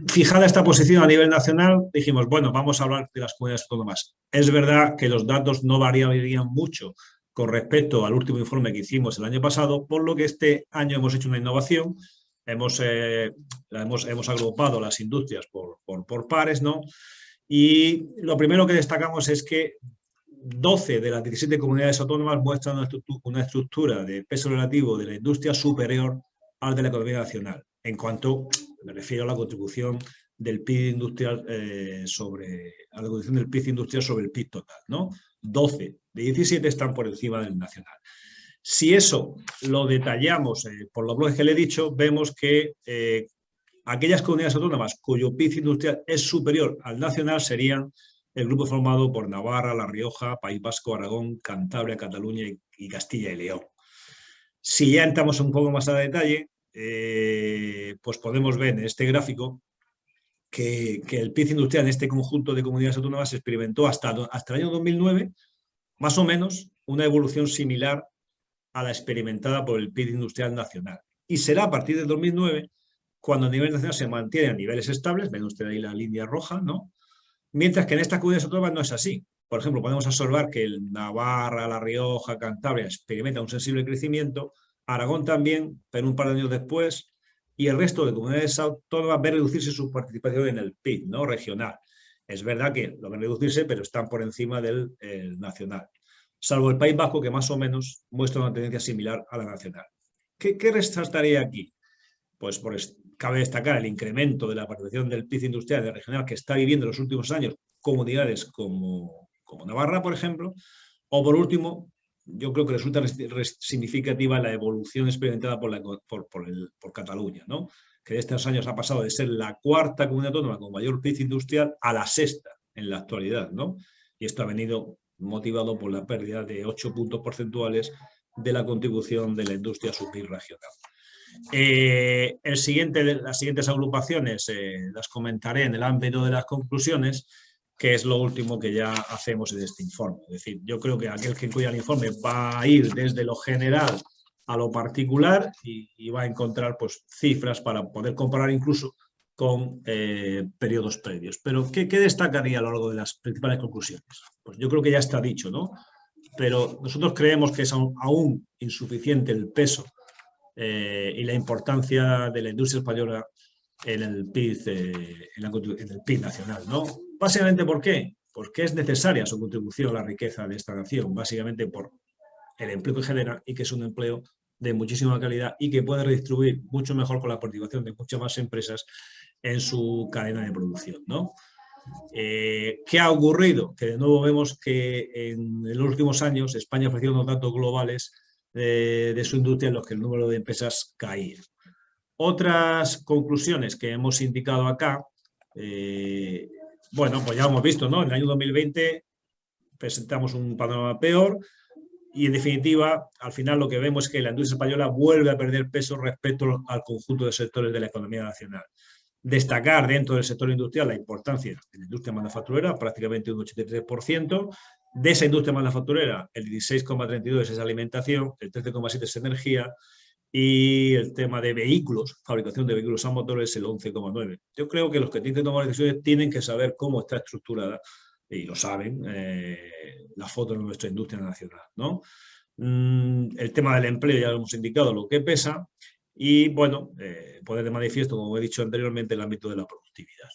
Fijada esta posición a nivel nacional, dijimos, bueno, vamos a hablar de las comunidades autónomas. Es verdad que los datos no variarían mucho con respecto al último informe que hicimos el año pasado, por lo que este año hemos hecho una innovación, hemos agrupado las industrias por pares, ¿no? Y lo primero que destacamos es que 12 de las 17 comunidades autónomas muestran una estructura de peso relativo de la industria superior al de la economía nacional, en cuanto, me refiero a la contribución del PIB industrial sobre el PIB total, ¿no? 12 de 17 están por encima del nacional. Si eso lo detallamos por los bloques que le he dicho, vemos que aquellas comunidades autónomas cuyo PIB industrial es superior al nacional serían el grupo formado por Navarra, La Rioja, País Vasco, Aragón, Cantabria, Cataluña y Castilla y León. Si ya entramos un poco más a detalle, pues podemos ver en este gráfico que el PIB industrial en este conjunto de comunidades autónomas experimentó hasta el año 2009, más o menos, una evolución similar a la experimentada por el PIB industrial nacional. Y será a partir de 2009 cuando a nivel nacional se mantiene a niveles estables, ven usted ahí la línea roja, ¿no? Mientras que en estas comunidades autónomas no es así. Por ejemplo, podemos observar que el Navarra, La Rioja, Cantabria experimenta un sensible crecimiento, Aragón también, pero un par de años después, y el resto de comunidades autónomas ven reducirse su participación en el PIB, ¿no? Regional. Es verdad que lo ven reducirse, pero están por encima del nacional. Salvo el País Vasco, que más o menos muestra una tendencia similar a la nacional. ¿Qué resaltaría aquí? Pues cabe destacar el incremento de la participación del PIB industrial y regional que está viviendo en los últimos años comunidades como Navarra, por ejemplo, o por último, yo creo que resulta significativa la evolución experimentada por Cataluña, ¿no? Que de estos años ha pasado de ser la cuarta comunidad autónoma con mayor PIB industrial a la sexta en la actualidad, ¿no? Y esto ha venido motivado por la pérdida de 8 puntos porcentuales de la contribución de la industria a su PIB regional. Las siguientes agrupaciones las comentaré en el ámbito de las conclusiones, que es lo último que ya hacemos en este informe. Es decir, yo creo que aquel que incluya el informe va a ir desde lo general a lo particular y va a encontrar pues, cifras para poder comparar incluso con periodos previos. Pero, ¿qué destacaría a lo largo de las principales conclusiones? Pues yo creo que ya está dicho, ¿no? Pero nosotros creemos que es aún insuficiente el peso y la importancia de la industria española en el PIB, en el PIB nacional, ¿no? Básicamente, ¿por qué? Porque es necesaria su contribución a la riqueza de esta nación, básicamente por el empleo que genera y que es un empleo de muchísima calidad y que puede redistribuir mucho mejor con la participación de muchas más empresas en su cadena de producción, ¿no? ¿Qué ha ocurrido? Que de nuevo vemos que en los últimos años España ha ofrecido unos datos globales de su industria en los que el número de empresas caía. Otras conclusiones que hemos indicado acá, bueno, pues ya hemos visto, ¿no? En el año 2020 presentamos un panorama peor y, en definitiva, al final lo que vemos es que la industria española vuelve a perder peso respecto al conjunto de sectores de la economía nacional. Destacar dentro del sector industrial la importancia de la industria manufacturera, prácticamente un 83%. De esa industria manufacturera, el 16,32% es alimentación, el 13,7% es energía y el tema de vehículos, fabricación de vehículos a motores, el 11,9%. Yo creo que los que tienen que tomar decisiones tienen que saber cómo está estructurada, y lo saben, la foto de nuestra industria nacional, ¿no? El tema del empleo ya lo hemos indicado, lo que pesa. Y, bueno, poner de manifiesto, como he dicho anteriormente, el ámbito de la productividad.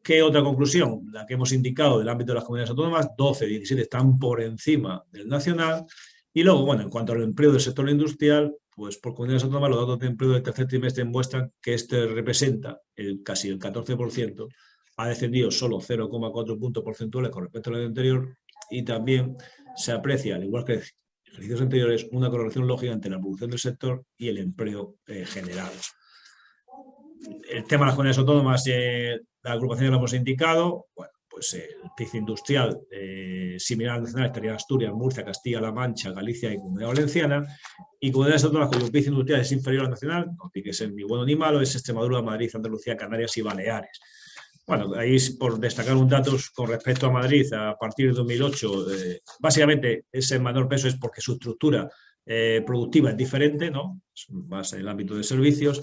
¿Qué otra conclusión? La que hemos indicado del ámbito de las comunidades autónomas, 12, 17 están por encima del nacional. Y luego, bueno, en cuanto al empleo del sector industrial, pues por comunidades autónomas los datos de empleo del tercer trimestre muestran que este representa casi el 14%, ha descendido solo 0,4 puntos porcentuales con respecto al año anterior y también se aprecia, al igual que ejercicios anteriores, una correlación lógica entre la producción del sector y el empleo general. El tema de las comunidades autónomas, la agrupación lo hemos indicado, bueno, pues el PIB industrial similar al nacional estaría Asturias, Murcia, Castilla-La Mancha, Galicia y Comunidad Valenciana, y comunidades autónomas cuyo PIB industrial es inferior al nacional, no tiene que ser ni bueno ni malo, es Extremadura, Madrid, Andalucía, Canarias y Baleares. Bueno, ahí por destacar un dato con respecto a Madrid, a partir de 2008, básicamente ese menor peso es porque su estructura productiva es diferente, ¿no? Es más en el ámbito de servicios,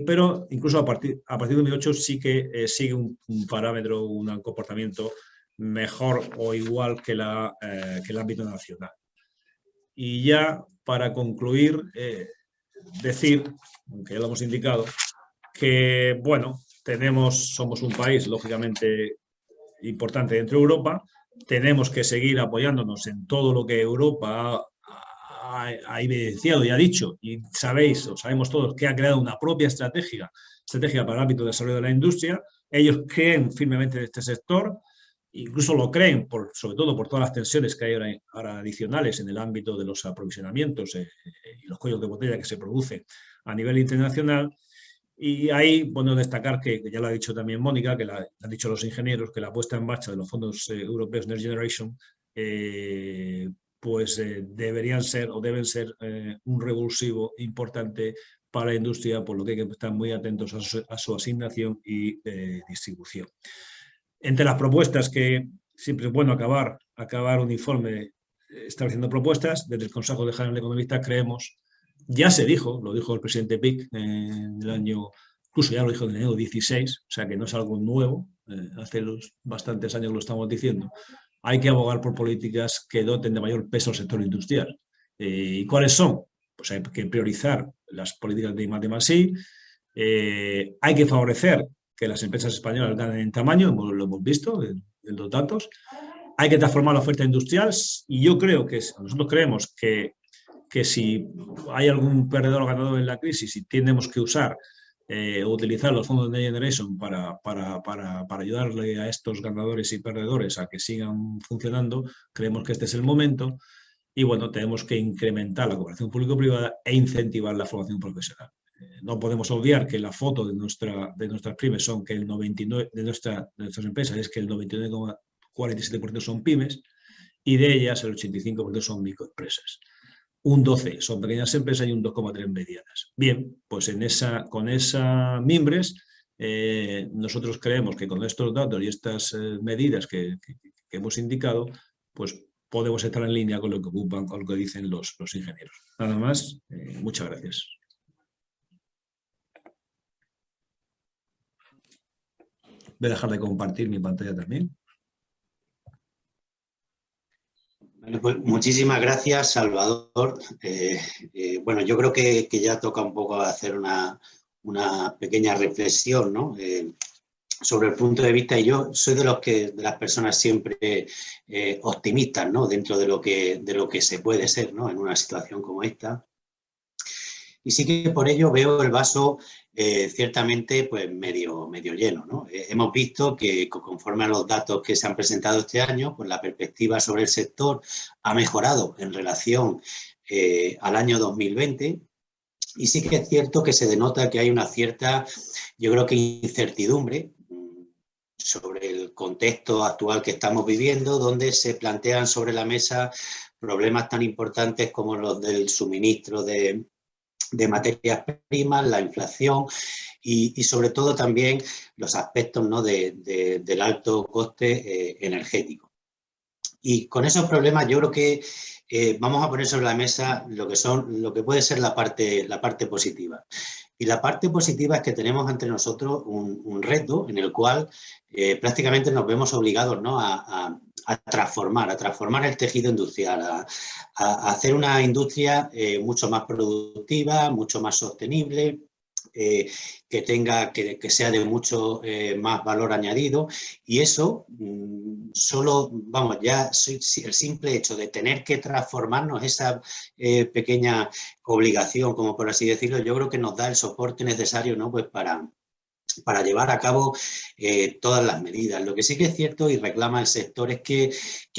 pero incluso a partir de 2008 sí que sigue un parámetro, un comportamiento mejor o igual que el ámbito nacional. Y ya para concluir, decir, aunque ya lo hemos indicado, que, bueno, somos un país, lógicamente, importante dentro de Europa, tenemos que seguir apoyándonos en todo lo que Europa ha evidenciado y ha dicho, y sabemos todos que ha creado una propia estrategia para el ámbito de desarrollo de la industria. Ellos creen firmemente en este sector, incluso lo creen, sobre todo por todas las tensiones que hay ahora adicionales en el ámbito de los aprovisionamientos y los cuellos de botella que se producen a nivel internacional. Y ahí, bueno, destacar que ya lo ha dicho también Mónica, que han dicho los ingenieros, que la puesta en marcha de los fondos europeos Next Generation deberían ser o deben ser un revulsivo importante para la industria, por lo que hay que estar muy atentos a su asignación y distribución. Entre las propuestas, que siempre es bueno acabar un informe estableciendo propuestas, desde el Consejo General de Economistas creemos, ya se dijo, lo dijo el presidente Pic en el año, incluso ya lo dijo en el año 16, o sea que no es algo nuevo, hace bastantes años lo estamos diciendo. Hay que abogar por políticas que doten de mayor peso al sector industrial. ¿Y cuáles son? Pues hay que priorizar las políticas de I+D+I, hay que favorecer que las empresas españolas ganen en tamaño, lo hemos visto en los datos, hay que transformar la oferta industrial y nosotros creemos que si hay algún perdedor o ganador en la crisis y tenemos que usar o utilizar los fondos de Next Generation para ayudarle a estos ganadores y perdedores a que sigan funcionando, creemos que este es el momento y, bueno, tenemos que incrementar la cooperación público-privada e incentivar la formación profesional. No podemos obviar que la foto de nuestras pymes son que el 99% de nuestras empresas es que el 99,47% son pymes y de ellas el 85% son microempresas. Un 12% son pequeñas empresas y un 2,3% medianas. Bien, pues con esa mimbres, nosotros creemos que con estos datos y estas medidas que hemos indicado, pues podemos estar en línea con lo que dicen los ingenieros. Nada más, muchas gracias. Voy a dejar de compartir mi pantalla también. Bueno, pues muchísimas gracias, Salvador. Bueno, yo creo que ya toca un poco hacer una pequeña reflexión, ¿no? Sobre el punto de vista, y yo soy de las personas siempre optimistas, ¿no? Dentro de lo que se puede ser, ¿no? En una situación como esta. Y sí que por ello veo el vaso ciertamente pues medio lleno, ¿no? Hemos visto que conforme a los datos que se han presentado este año, pues la perspectiva sobre el sector ha mejorado en relación al año 2020. Y sí que es cierto que se denota que hay una cierta, yo creo que incertidumbre sobre el contexto actual que estamos viviendo, donde se plantean sobre la mesa problemas tan importantes como los del suministro de materias primas, la inflación y sobre todo también los aspectos, ¿no? del alto coste energético. Y con esos problemas yo creo que vamos a poner sobre la mesa lo que puede ser la parte positiva. Y la parte positiva es que tenemos entre nosotros un reto en el cual prácticamente nos vemos obligados, ¿no? a transformar el tejido industrial, a hacer una industria mucho más productiva, mucho más sostenible, que sea de mucho más valor añadido, y eso solo, vamos, ya el simple hecho de tener que transformarnos, esa pequeña obligación, como por así decirlo, yo creo que nos da el soporte necesario, ¿no? Pues para llevar a cabo todas las medidas. Lo que sí que es cierto y reclama el sector es que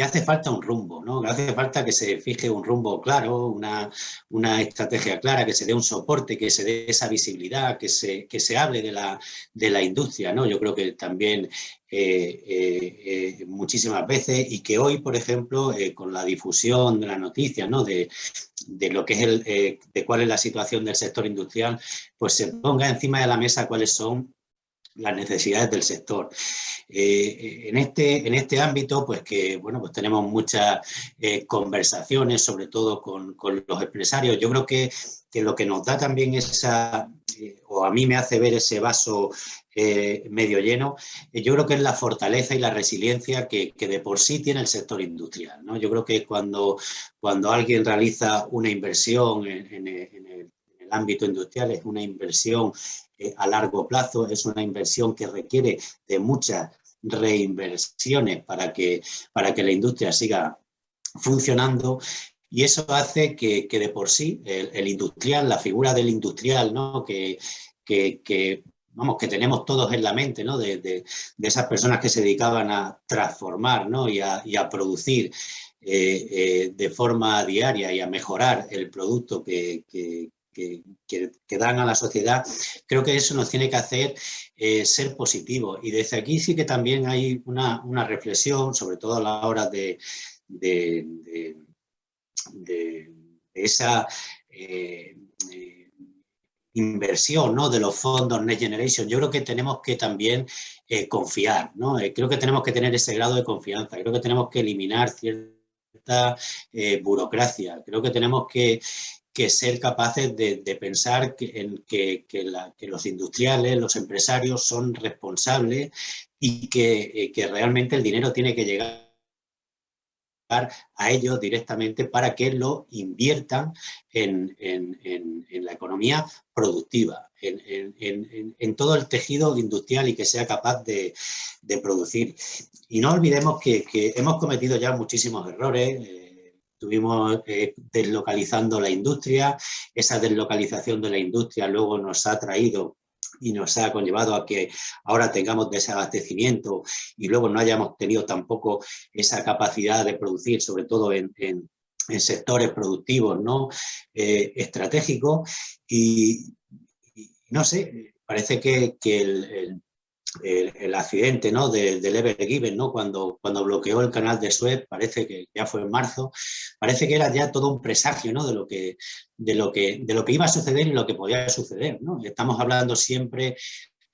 hace falta un rumbo, ¿no? Que hace falta que se fije un rumbo claro, una estrategia clara, que se dé un soporte, que se dé esa visibilidad, que se hable de la industria, ¿no? Yo creo que también muchísimas veces, y que hoy, por ejemplo, con la difusión de la noticia, ¿no? de lo que es de cuál es la situación del sector industrial, pues se ponga encima de la mesa cuáles son las necesidades del sector. En este ámbito, pues pues tenemos muchas conversaciones, sobre todo con los empresarios. Yo creo que lo que nos da también o a mí me hace ver ese vaso medio lleno, yo creo que es la fortaleza y la resiliencia que de por sí tiene el sector industrial, ¿no? Yo creo que cuando alguien realiza una inversión en el ámbito industrial, es una inversión a largo plazo, es una inversión que requiere de muchas reinversiones para que la industria siga funcionando. Y eso hace que de por sí el industrial, la figura del industrial, ¿no? que tenemos todos en la mente, ¿no? de esas personas que se dedicaban a transformar, ¿no? y a producir de forma diaria y a mejorar el producto que dan a la sociedad. Creo que eso nos tiene que hacer ser positivos. Y desde aquí sí que también hay una reflexión, sobre todo a la hora de esa inversión, ¿no? de los fondos Next Generation. Yo creo que tenemos que también confiar, ¿no? Creo que tenemos que tener ese grado de confianza. Creo que tenemos que eliminar cierta burocracia. Creo que tenemos que ser capaces de pensar que los industriales, los empresarios son responsables y que realmente el dinero tiene que llegar a ellos directamente para que lo inviertan en la economía productiva, en todo el tejido industrial, y que sea capaz de producir. Y no olvidemos que hemos cometido ya muchísimos errores. Estuvimos deslocalizando la industria. Esa deslocalización de la industria luego nos ha traído y nos ha conllevado a que ahora tengamos desabastecimiento y luego no hayamos tenido tampoco esa capacidad de producir, sobre todo en sectores productivos, ¿no? Estratégicos. Y no sé, parece que el accidente, ¿no? del Ever Given, ¿no? Cuando bloqueó el canal de Suez, parece que ya fue en marzo, parece que era ya todo un presagio, ¿no? de lo que iba a suceder y lo que podía suceder, ¿no? Estamos hablando siempre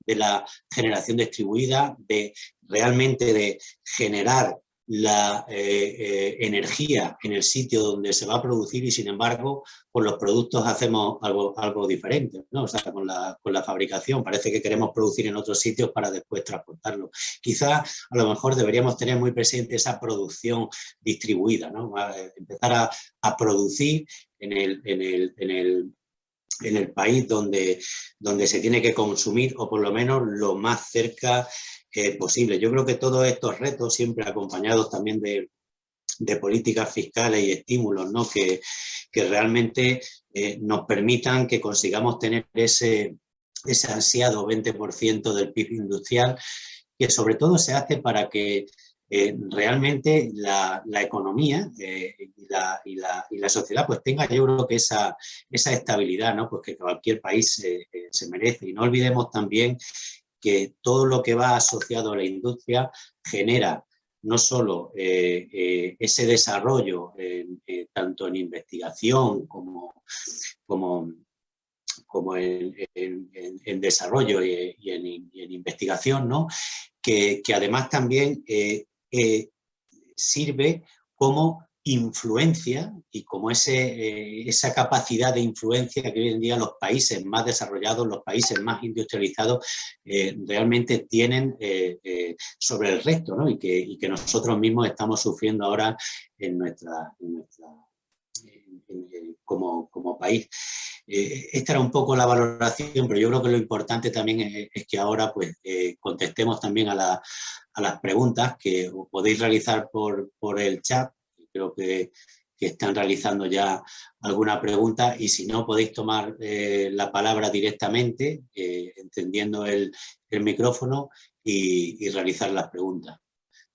de la generación distribuida, de realmente de generar la energía en el sitio donde se va a producir y, sin embargo, con los productos hacemos algo diferente, ¿no? O sea, con la fabricación. Parece que queremos producir en otros sitios para después transportarlo. Quizá a lo mejor deberíamos tener muy presente esa producción distribuida, ¿no? Empezar a producir en el país donde se tiene que consumir, o por lo menos lo más cerca posible. Yo creo que todos estos retos, siempre acompañados también de políticas fiscales y estímulos, ¿no? que realmente nos permitan que consigamos tener ese ansiado 20% del PIB industrial, que sobre todo se hace para que realmente la economía y la sociedad pues tenga, yo creo que esa estabilidad, ¿no? Pues que cualquier país se merece. Y no olvidemos también que todo lo que va asociado a la industria genera no solo ese desarrollo tanto en investigación como en desarrollo y en investigación, ¿no? Que además también sirve como influencia y como esa capacidad de influencia que hoy en día los países más desarrollados, los países más industrializados realmente tienen sobre el resto, ¿no? Y que nosotros mismos estamos sufriendo ahora como país. Esta era un poco la valoración, pero yo creo que lo importante también es que ahora pues contestemos también a las preguntas que podéis realizar por el chat. Creo que están realizando ya alguna pregunta, y si no podéis tomar la palabra directamente, encendiendo el micrófono y realizar las preguntas.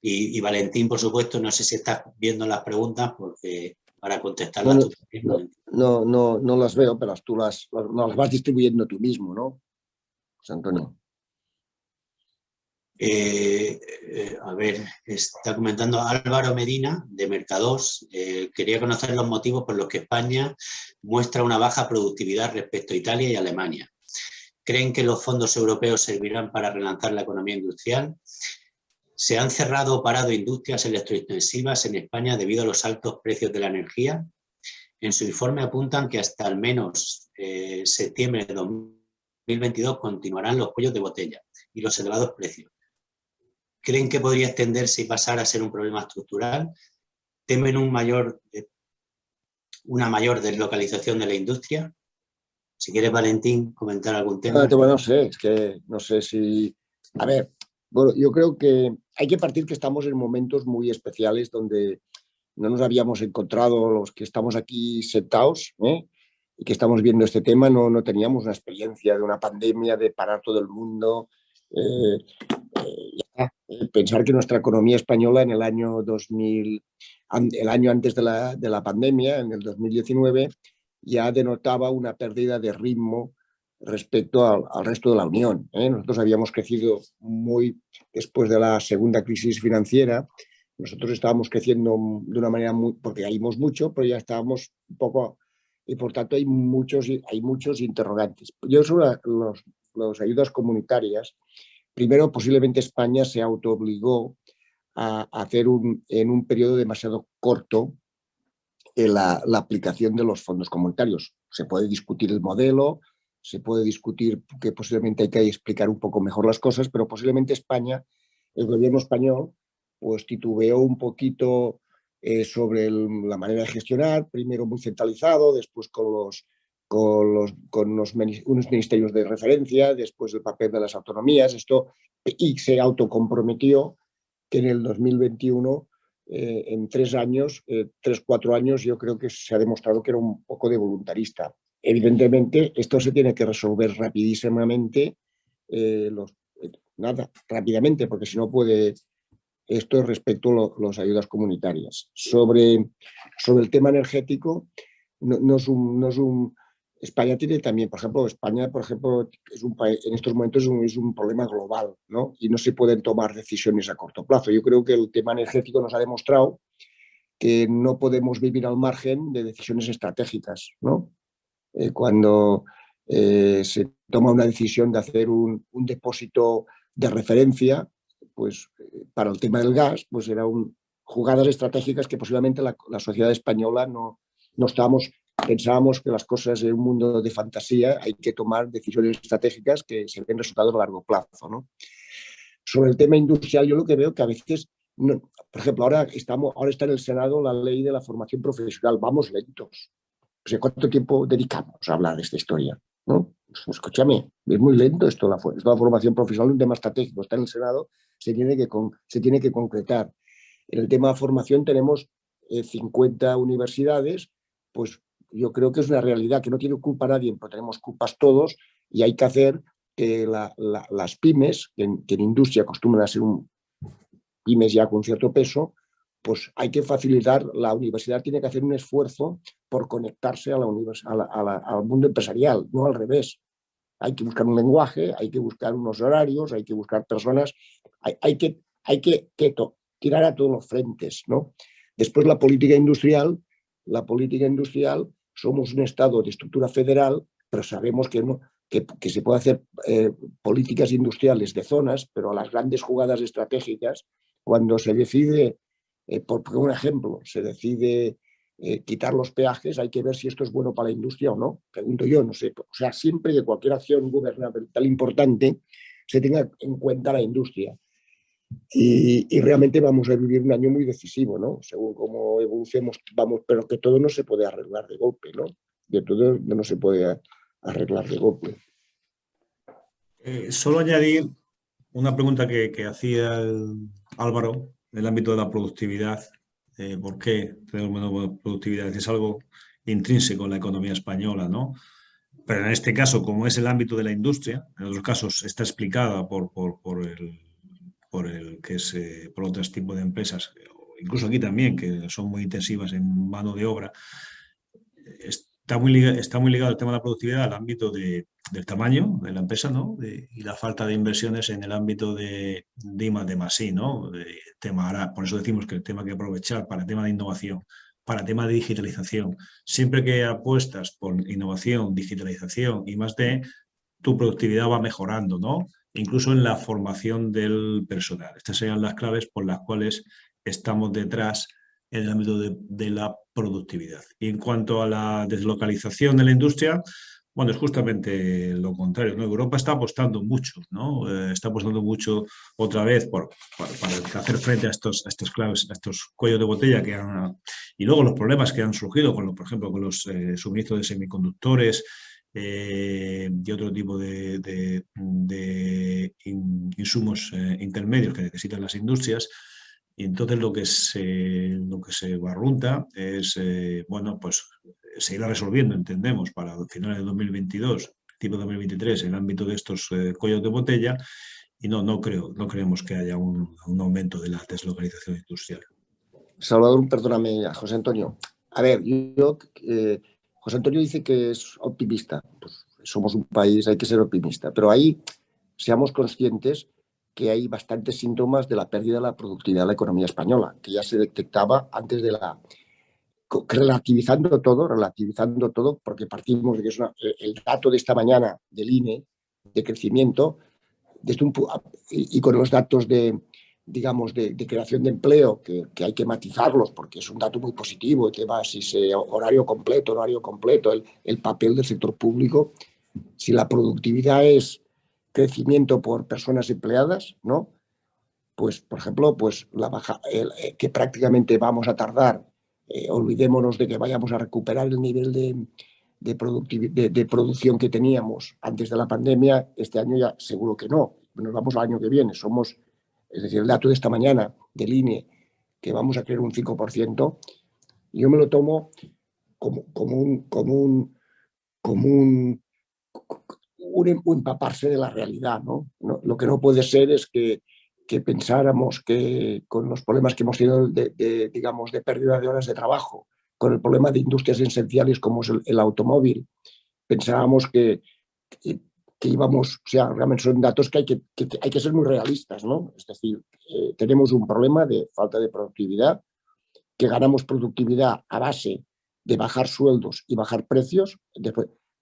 Y Valentín, por supuesto, no sé si estás viendo las preguntas, porque para contestarlas tú también. No las veo, pero tú las vas distribuyendo tú mismo, ¿no, José Antonio? A ver, está comentando Álvaro Medina de Mercados. Quería conocer los motivos por los que España muestra una baja productividad respecto a Italia y Alemania. ¿Creen que los fondos europeos servirán para relanzar la economía industrial? ¿Se han cerrado o parado industrias electrointensivas en España debido a los altos precios de la energía? En su informe apuntan que hasta al menos septiembre de 2022 continuarán los cuellos de botella y los elevados precios. ¿Creen que podría extenderse y pasar a ser un problema estructural? ¿Temen una mayor deslocalización de la industria? Si quieres, Valentín, comentar algún tema. Bueno, no sé si... A ver, bueno, yo creo que hay que partir que estamos en momentos muy especiales donde no nos habíamos encontrado los que estamos aquí sentados, y que estamos viendo este tema, no teníamos una experiencia de una pandemia, de parar todo el mundo. Pensar que nuestra economía española en el año 2000, el año antes de la pandemia, en el 2019, ya denotaba una pérdida de ritmo respecto al resto de la Unión. Nosotros habíamos crecido muy después de la segunda crisis financiera. Nosotros estábamos creciendo de una manera muy, porque caímos mucho, pero ya estábamos un poco, y por tanto hay muchos interrogantes. Yo sobre las ayudas comunitarias, primero, posiblemente España se autoobligó a hacer en un periodo demasiado corto la aplicación de los fondos comunitarios. Se puede discutir el modelo, se puede discutir que posiblemente hay que explicar un poco mejor las cosas, pero posiblemente España, el gobierno español, pues titubeó un poquito sobre la manera de gestionar, primero muy centralizado, después con unos ministerios de referencia, después el papel de las autonomías, y se autocomprometió que en el 2021, en 3 años, 3-4 años, yo creo que se ha demostrado que era un poco de voluntarista. Evidentemente, esto se tiene que resolver rapidísimamente, rápidamente, porque si no puede... Esto respecto a las ayudas comunitarias. Sobre el tema energético, no es un... España tiene también, España, es un país, en estos momentos es un problema global, ¿no? Y no se pueden tomar decisiones a corto plazo. Yo creo que el tema energético nos ha demostrado que no podemos vivir al margen de decisiones estratégicas, ¿no? Cuando se toma una decisión de hacer un depósito de referencia, pues para el tema del gas, pues era jugadas estratégicas que posiblemente la sociedad española no estábamos. Pensábamos que las cosas en un mundo de fantasía hay que tomar decisiones estratégicas que se ven resultados a largo plazo, ¿no? Sobre el tema industrial, yo lo que veo que a veces, no, por ejemplo, ahora está en el Senado la ley de la formación profesional. Vamos lentos. O sea, ¿cuánto tiempo dedicamos a hablar de esta historia? ¿No? Pues, escúchame, es muy lento esto la formación profesional, es un tema estratégico. Está en el Senado, se tiene que concretar. En el tema de formación tenemos 50 universidades, pues yo creo que es una realidad que no tiene culpa nadie, pero tenemos culpas todos y hay que hacer que las pymes, que en industria acostumbran a ser pymes ya con cierto peso, pues hay que facilitar, la universidad tiene que hacer un esfuerzo por conectarse al mundo empresarial, no al revés. Hay que buscar un lenguaje, hay que buscar unos horarios, hay que buscar personas, hay que tirar a todos los frentes, ¿no? Después la política industrial, somos un Estado de estructura federal, pero sabemos que se puede hacer políticas industriales de zonas, pero a las grandes jugadas estratégicas, cuando se decide, por un ejemplo, se decide quitar los peajes, hay que ver si esto es bueno para la industria o no. Pregunto yo, no sé. O sea, siempre que cualquier acción gubernamental importante se tenga en cuenta la industria. Y realmente vamos a vivir un año muy decisivo, ¿no? Según cómo evolucionemos, pero que todo no se puede arreglar de golpe, ¿no? De todo no se puede arreglar de golpe. Solo añadir una pregunta que hacía Álvaro en el ámbito de la productividad. ¿Por qué tenemos menos productividad? Es algo intrínseco en la economía española, ¿no? Pero en este caso, como es el ámbito de la industria, en otros casos está explicada por otros tipos de empresas, incluso aquí también, que son muy intensivas en mano de obra. Está muy ligado el tema de la productividad al ámbito del tamaño de la empresa, ¿no? Y la falta de inversiones en el ámbito de I+D+I, ¿no? Por eso decimos que el tema hay que aprovechar para el tema de innovación, para el tema de digitalización. Siempre que apuestas por innovación, digitalización y I+D, tu productividad va mejorando, ¿no? Incluso en la formación del personal. Estas serían las claves por las cuales estamos detrás en el ámbito de la productividad. Y en cuanto a la deslocalización de la industria, bueno, es justamente lo contrario, ¿no? Europa está apostando mucho, ¿no? Está apostando mucho otra vez para hacer frente a estos claves, a estos cuellos de botella y luego los problemas que han surgido, por ejemplo, con los suministros de semiconductores, y otro tipo de insumos intermedios que necesitan las industrias. Y entonces lo que se barrunta es, bueno, pues se irá resolviendo, entendemos, para finales de 2022, tipo 2023, en el ámbito de estos cuellos de botella, y no creemos que haya un aumento de la deslocalización industrial. Salvador, perdóname, José Antonio. A ver, José Antonio dice que es optimista. Pues somos un país, hay que ser optimista, pero ahí seamos conscientes que hay bastantes síntomas de la pérdida de la productividad de la economía española, que ya se detectaba antes de relativizando todo, porque partimos de que es el dato de esta mañana del INE de crecimiento, y con los datos de creación de empleo, que hay que matizarlos porque es un dato muy positivo, el tema si horario completo, el papel del sector público, si la productividad es crecimiento por personas empleadas, ¿no? Pues, por ejemplo, pues que prácticamente vamos a tardar, olvidémonos de que vayamos a recuperar el nivel de producción que teníamos antes de la pandemia. Este año ya seguro que no, nos vamos al año que viene, es decir, el dato de esta mañana del INE, que vamos a crear un 5%, yo me lo tomo como un empaparse de la realidad, ¿no? Lo que no puede ser es que pensáramos que con los problemas que hemos tenido de pérdida de horas de trabajo, con el problema de industrias esenciales como es el automóvil, pensábamos que íbamos, o sea, realmente son datos que hay que ser muy realistas, ¿no? Es decir, tenemos un problema de falta de productividad, que ganamos productividad a base de bajar sueldos y bajar precios.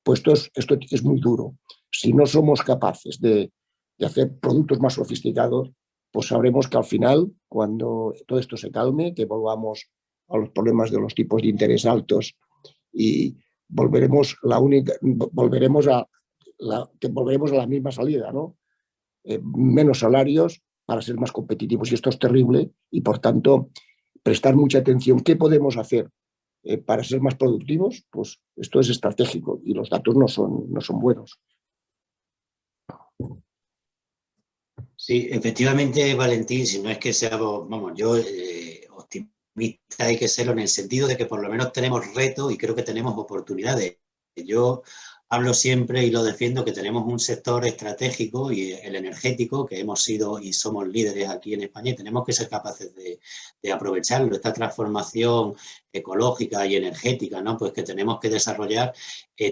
Pues esto es muy duro. Si no somos capaces de hacer productos más sofisticados, pues sabremos que al final, cuando todo esto se calme, que volvamos a los problemas de los tipos de interés altos y volveremos a la misma salida, ¿no? Menos salarios para ser más competitivos, y esto es terrible, y por tanto prestar mucha atención. ¿Qué podemos hacer para ser más productivos? Pues esto es estratégico y los datos no son buenos. Sí, efectivamente, Valentín, si no es que seamos, vamos, yo optimista hay que serlo en el sentido de que por lo menos tenemos retos y creo que tenemos oportunidades. Yo hablo siempre y lo defiendo que tenemos un sector estratégico y el energético, que hemos sido y somos líderes aquí en España y tenemos que ser capaces de aprovecharlo. Esta transformación ecológica y energética, ¿no? Pues que tenemos que desarrollar,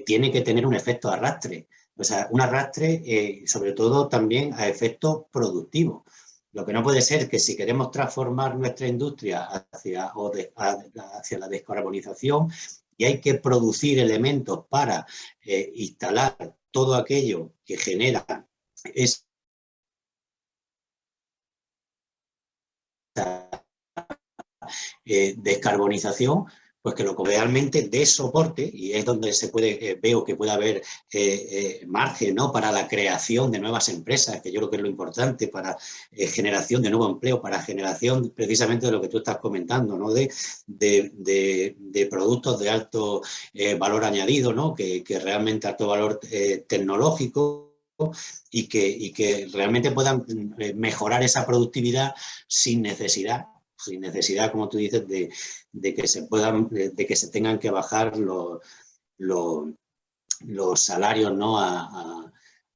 tiene que tener un efecto arrastre. O sea, un arrastre, sobre todo también a efectos productivos. Lo que no puede ser es que si queremos transformar nuestra industria hacia la descarbonización y hay que producir elementos para instalar todo aquello que genera esa descarbonización, pues que lo que realmente dé soporte, y es donde se puede, veo que puede haber margen, ¿no? Para la creación de nuevas empresas, que yo creo que es lo importante, para generación de nuevo empleo, para generación precisamente de lo que tú estás comentando, ¿no? De productos de alto valor añadido, ¿no? Que realmente alto valor tecnológico, y que realmente puedan mejorar esa productividad sin necesidad, como tú dices, de que se tengan que bajar los salarios, ¿no?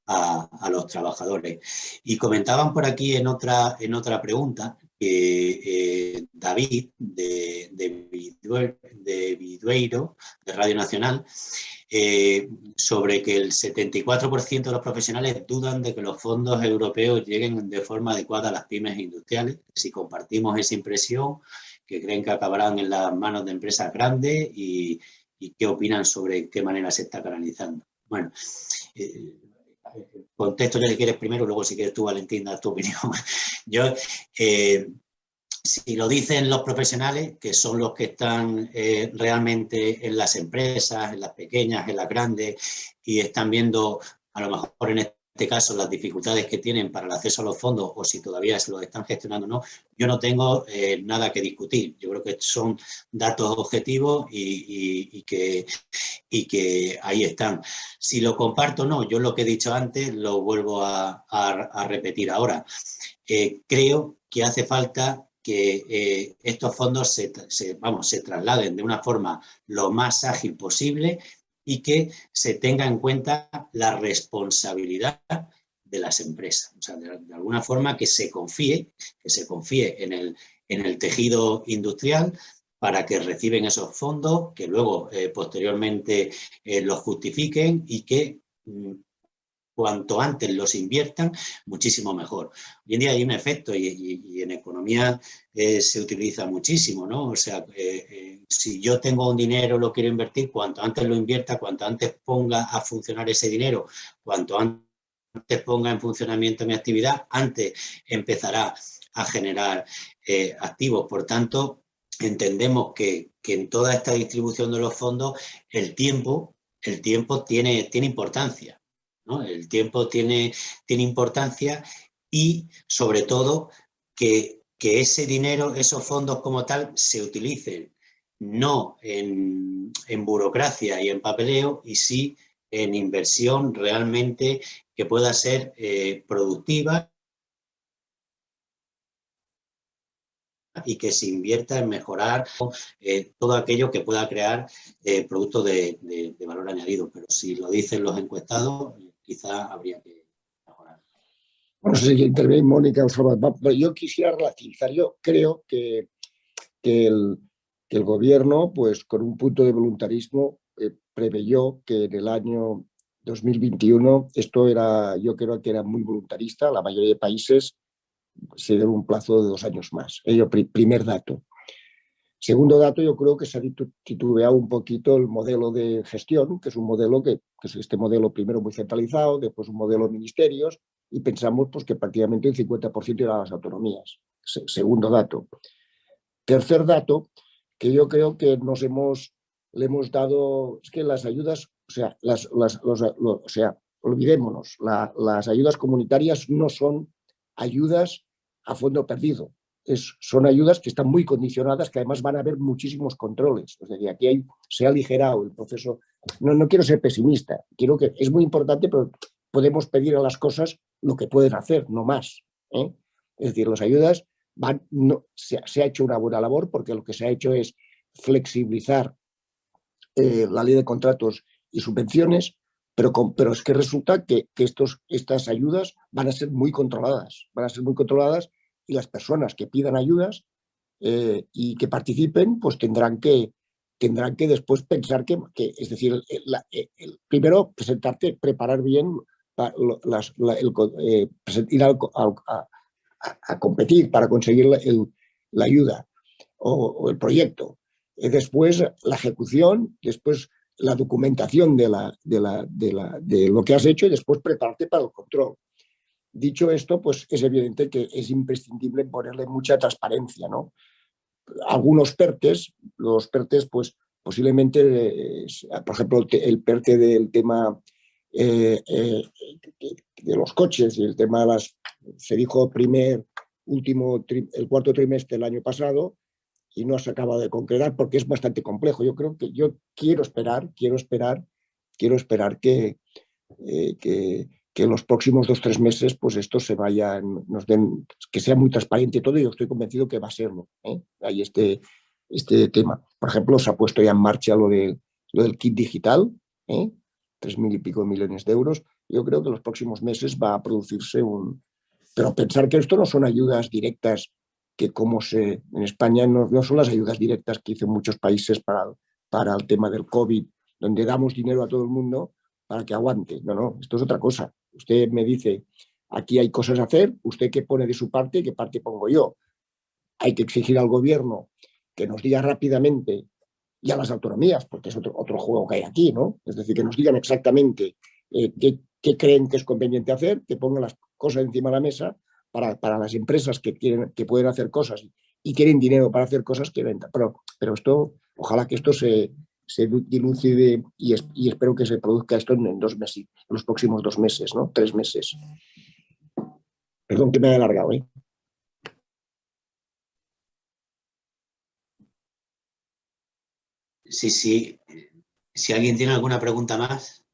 a los trabajadores. Y comentaban por aquí en otra pregunta que David de Vidueiro, de Radio Nacional, sobre que el 74% de los profesionales dudan de que los fondos europeos lleguen de forma adecuada a las pymes industriales. Si compartimos esa impresión, que creen que acabarán en las manos de empresas grandes y qué opinan sobre qué manera se está canalizando. Bueno, contesto yo si quieres primero, luego si quieres tú, Valentín, das tu opinión. Yo, si lo dicen los profesionales, que son los que están realmente en las empresas, en las pequeñas, en las grandes, y están viendo, a lo mejor en este caso, las dificultades que tienen para el acceso a los fondos, o si todavía se los están gestionando o no, yo no tengo nada que discutir. Yo creo que son datos objetivos y que ahí están. Si lo comparto o no, yo lo que he dicho antes lo vuelvo a repetir ahora. Creo que hace falta que estos fondos se trasladen de una forma lo más ágil posible y que se tenga en cuenta la responsabilidad de las empresas. O sea, de alguna forma que se confíe en el tejido industrial para que reciben esos fondos, que luego posteriormente los justifiquen y que cuanto antes los inviertan, muchísimo mejor. Hoy en día hay un efecto y en economía se utiliza muchísimo, ¿no? O sea, si yo tengo un dinero, lo quiero invertir, cuanto antes lo invierta, cuanto antes ponga a funcionar ese dinero, cuanto antes ponga en funcionamiento mi actividad, antes empezará a generar activos. Por tanto, entendemos que en toda esta distribución de los fondos el tiempo tiene importancia, ¿no? El tiempo tiene importancia y, sobre todo, que ese dinero, esos fondos como tal, se utilicen no en burocracia y en papeleo, y sí en inversión realmente que pueda ser productiva y que se invierta en mejorar todo aquello que pueda crear productos de valor añadido. Pero si lo dicen los encuestados, quizá habría que mejorar. Bueno, no sé si interviene Mónica o Salvador. Yo quisiera relativizar. Yo creo que el gobierno, pues con un punto de voluntarismo, preveyó que en el año 2021 esto era, yo creo que era muy voluntarista. La mayoría de países se dieron un plazo de 2 años más. Ello, primer dato. Segundo dato, yo creo que se ha titubeado un poquito el modelo de gestión, que es un modelo que es este modelo primero muy centralizado, después un modelo de ministerios, y pensamos pues, que prácticamente un 50% irá a las autonomías. Segundo dato. Tercer dato, que yo creo que le hemos dado, es que las ayudas, olvidémonos, las ayudas comunitarias no son ayudas a fondo perdido. Son ayudas que están muy condicionadas, que además van a haber muchísimos controles. O sea, que aquí se ha aligerado el proceso. No quiero ser pesimista, quiero que es muy importante, pero podemos pedir a las cosas lo que pueden hacer, no más. Es decir, las ayudas se ha hecho una buena labor porque lo que se ha hecho es flexibilizar la ley de contratos y subvenciones, pero es que resulta que estas ayudas van a ser muy controladas, y las personas que pidan ayudas y que participen, pues tendrán que después pensar es decir, primero presentarte, preparar bien, ir a competir para conseguir la ayuda o el proyecto. Después la ejecución, después la documentación de lo que has hecho y después prepararte para el control. Dicho esto, pues es evidente que es imprescindible ponerle mucha transparencia, ¿no? Algunos PERTEs, los PERTEs, pues posiblemente, por ejemplo, el PERTE del tema de los coches y el tema de se dijo el cuarto trimestre del año pasado y no se acaba de concretar porque es bastante complejo. Yo creo que quiero esperar que en los próximos 2 o 3 meses pues esto que sea muy transparente todo, y yo estoy convencido que va a serlo. Hay este tema. Por ejemplo, se ha puesto ya en marcha lo del kit digital, 3.000 y pico millones de euros. Yo creo que en los próximos meses va a producirse Pero pensar que esto no son ayudas directas, que en España no son las ayudas directas que hizo en muchos países para el tema del COVID, donde damos dinero a todo el mundo para que aguante. No, esto es otra cosa. Usted me dice, aquí hay cosas a hacer, usted qué pone de su parte y qué parte pongo yo. Hay que exigir al gobierno que nos diga rápidamente, y a las autonomías, porque es otro juego que hay aquí, ¿no? Es decir, que nos digan exactamente qué creen que es conveniente hacer, que pongan las cosas encima de la mesa para las empresas que pueden hacer cosas y quieren dinero para hacer cosas que vendan. Pero esto, ojalá que esto se dilucide y espero que se produzca esto en 2 meses, en los próximos 2 meses, ¿no? 3 meses. Perdón que me haya alargado, ¿eh? Sí. Si alguien tiene alguna pregunta más.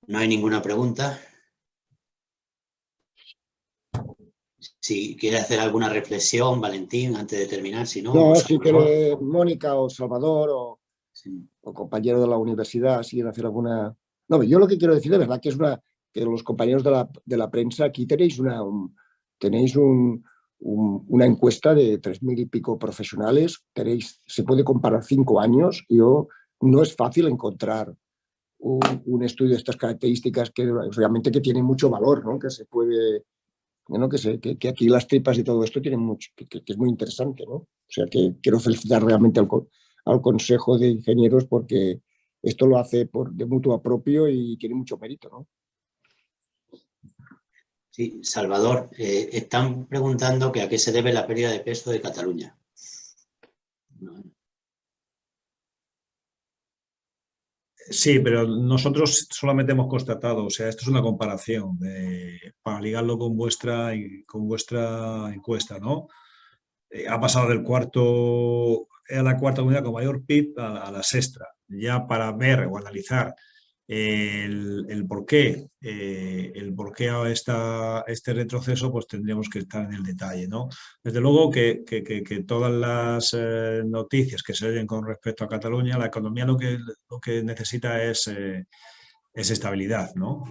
No hay ninguna pregunta. Si quiere hacer alguna reflexión, Valentín, antes de terminar, si no. No, si quiere Mónica o Salvador o compañeros de la universidad, si quieren hacer alguna... No, yo lo que quiero decir de verdad que es que los compañeros de la prensa, aquí tenéis una encuesta de 3.000 y pico profesionales, se puede comparar 5 años, no es fácil encontrar un estudio de estas características que obviamente que tiene mucho valor, ¿no? Que se puede... Bueno, que aquí las tripas y todo esto tienen mucho, que es muy interesante, ¿no? O sea, que quiero felicitar realmente al Consejo de Ingenieros porque esto lo hace de mutuo propio y tiene mucho mérito, ¿no? Sí, Salvador, están preguntando que a qué se debe la pérdida de peso de Cataluña. Sí, pero nosotros solamente hemos constatado, o sea, esto es una comparación para ligarlo con vuestra encuesta, ¿no? Ha pasado a la cuarta comunidad con mayor PIB a la sexta. Ya para ver o analizar el por qué este retroceso, pues tendríamos que estar en el detalle, ¿no? Desde luego que todas las noticias que se oyen con respecto a Cataluña, la economía lo que necesita es estabilidad, ¿no?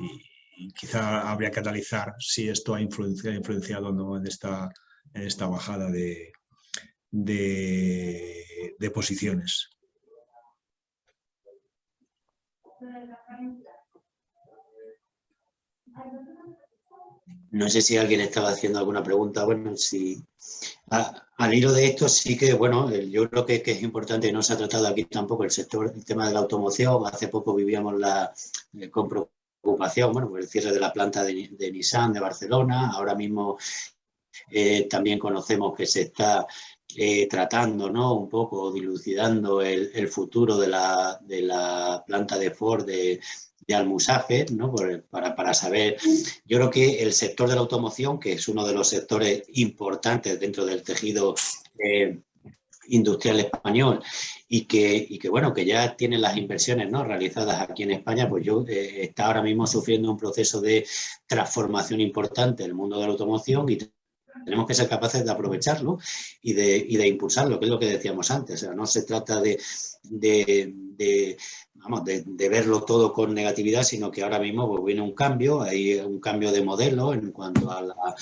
Y quizá habría que analizar si esto ha influenciado o no en esta bajada de posiciones. No sé si alguien estaba haciendo alguna pregunta. Bueno, si al hilo de esto sí que, bueno, yo creo que es importante, no se ha tratado aquí tampoco el tema de la automoción. Hace poco vivíamos con preocupación, bueno, por el cierre de la planta de Nissan de Barcelona. Ahora mismo también conocemos que se está tratando, ¿no?, un poco dilucidando el futuro de la planta de Ford de Almussafes, ¿no?, para saber. Yo creo que el sector de la automoción, que es uno de los sectores importantes dentro del tejido industrial español y que bueno, que ya tiene las inversiones, ¿no?, realizadas aquí en España, pues está ahora mismo sufriendo un proceso de transformación importante en el mundo de la automoción, y tenemos que ser capaces de aprovecharlo y de impulsarlo, que es lo que decíamos antes. O sea, no se trata de verlo todo con negatividad, sino que ahora mismo pues, viene un cambio, hay un cambio de modelo en cuanto a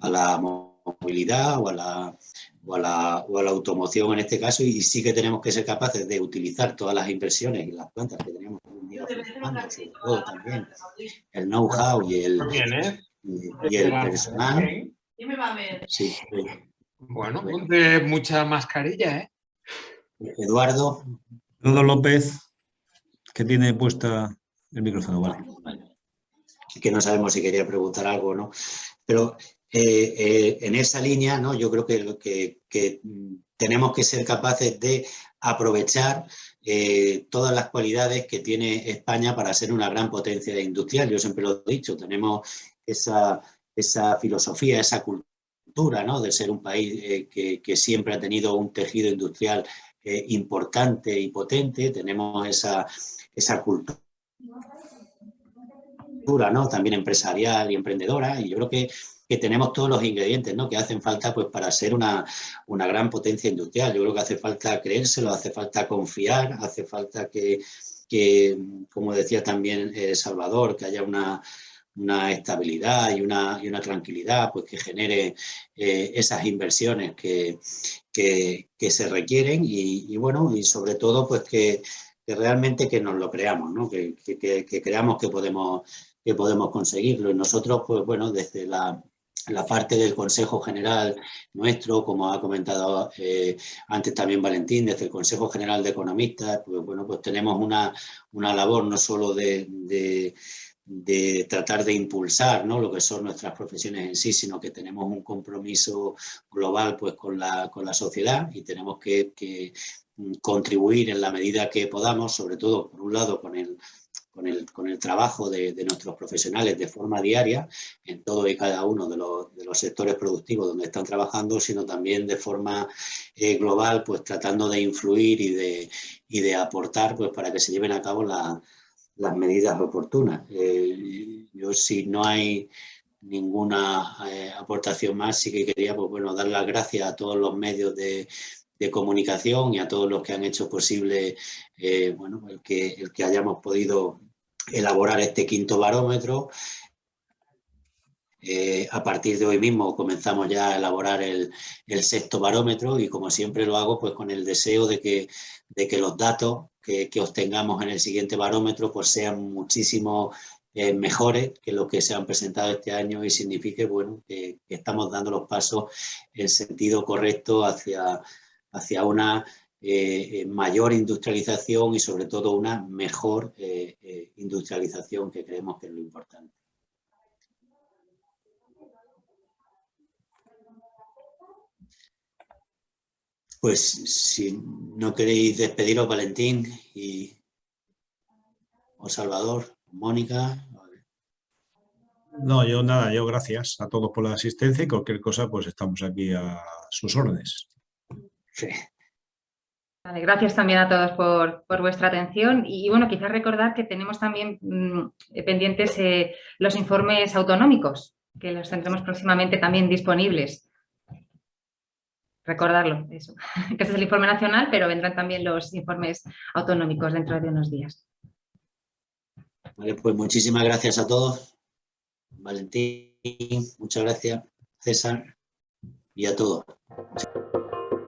la movilidad o a la automoción en este caso, y sí que tenemos que ser capaces de utilizar todas las inversiones y las plantas que tenemos hoy en día funcionando, sobre todo también el know-how y el personal. Sí. Bueno, ponte mucha mascarilla, ¿eh? Eduardo. López, que tiene puesta el micrófono, vale. Que no sabemos si quería preguntar algo o no. Pero en esa línea, ¿no?, yo creo que tenemos que ser capaces de aprovechar todas las cualidades que tiene España para ser una gran potencia industrial. Yo siempre lo he dicho, tenemos esa filosofía, esa cultura, ¿no?, de ser un país que siempre ha tenido un tejido industrial importante y potente. Tenemos esa cultura, ¿no?, también empresarial y emprendedora, y yo creo que tenemos todos los ingredientes, ¿no?, que hacen falta pues para ser una gran potencia industrial. Yo creo que hace falta creérselo, hace falta confiar, hace falta que como decía también Salvador, que haya una estabilidad y una tranquilidad pues que genere esas inversiones que se requieren, y bueno, y sobre todo pues que realmente que nos lo creamos, ¿no?, que creamos que podemos conseguirlo. Y nosotros, pues bueno, desde la parte del Consejo General nuestro, como ha comentado antes también Valentín, desde el Consejo General de Economistas, pues bueno, pues tenemos una labor no solo de tratar de impulsar, ¿no?, lo que son nuestras profesiones en sí, sino que tenemos un compromiso global pues con la sociedad, y tenemos que contribuir en la medida que podamos, sobre todo, por un lado, con el trabajo de nuestros profesionales de forma diaria en todo y cada uno de los sectores productivos donde están trabajando, sino también de forma global, pues tratando de influir y de aportar pues para que se lleven a cabo las medidas oportunas. Yo, si no hay ninguna aportación más, sí que quería pues, bueno, dar las gracias a todos los medios de comunicación y a todos los que han hecho posible bueno, el que hayamos podido elaborar este quinto barómetro. A partir de hoy mismo comenzamos ya a elaborar el sexto barómetro, y como siempre lo hago pues con el deseo de que los datos que obtengamos en el siguiente barómetro pues sean muchísimo mejores que los que se han presentado este año, y signifique bueno, que estamos dando los pasos en sentido correcto hacia una mayor industrialización y sobre todo una mejor industrialización, que creemos que es lo importante. Pues si no queréis despediros, Valentín o Salvador, Mónica. No, yo gracias a todos por la asistencia, y cualquier cosa pues estamos aquí a sus órdenes. Sí. Vale, gracias también a todos por vuestra atención, y bueno, quizás recordar que tenemos también pendientes los informes autonómicos, que los tendremos próximamente también disponibles. Recordarlo, eso, que este es el informe nacional, pero vendrán también los informes autonómicos dentro de unos días. Vale, pues muchísimas gracias a todos. Valentín, muchas gracias. César, y a todos.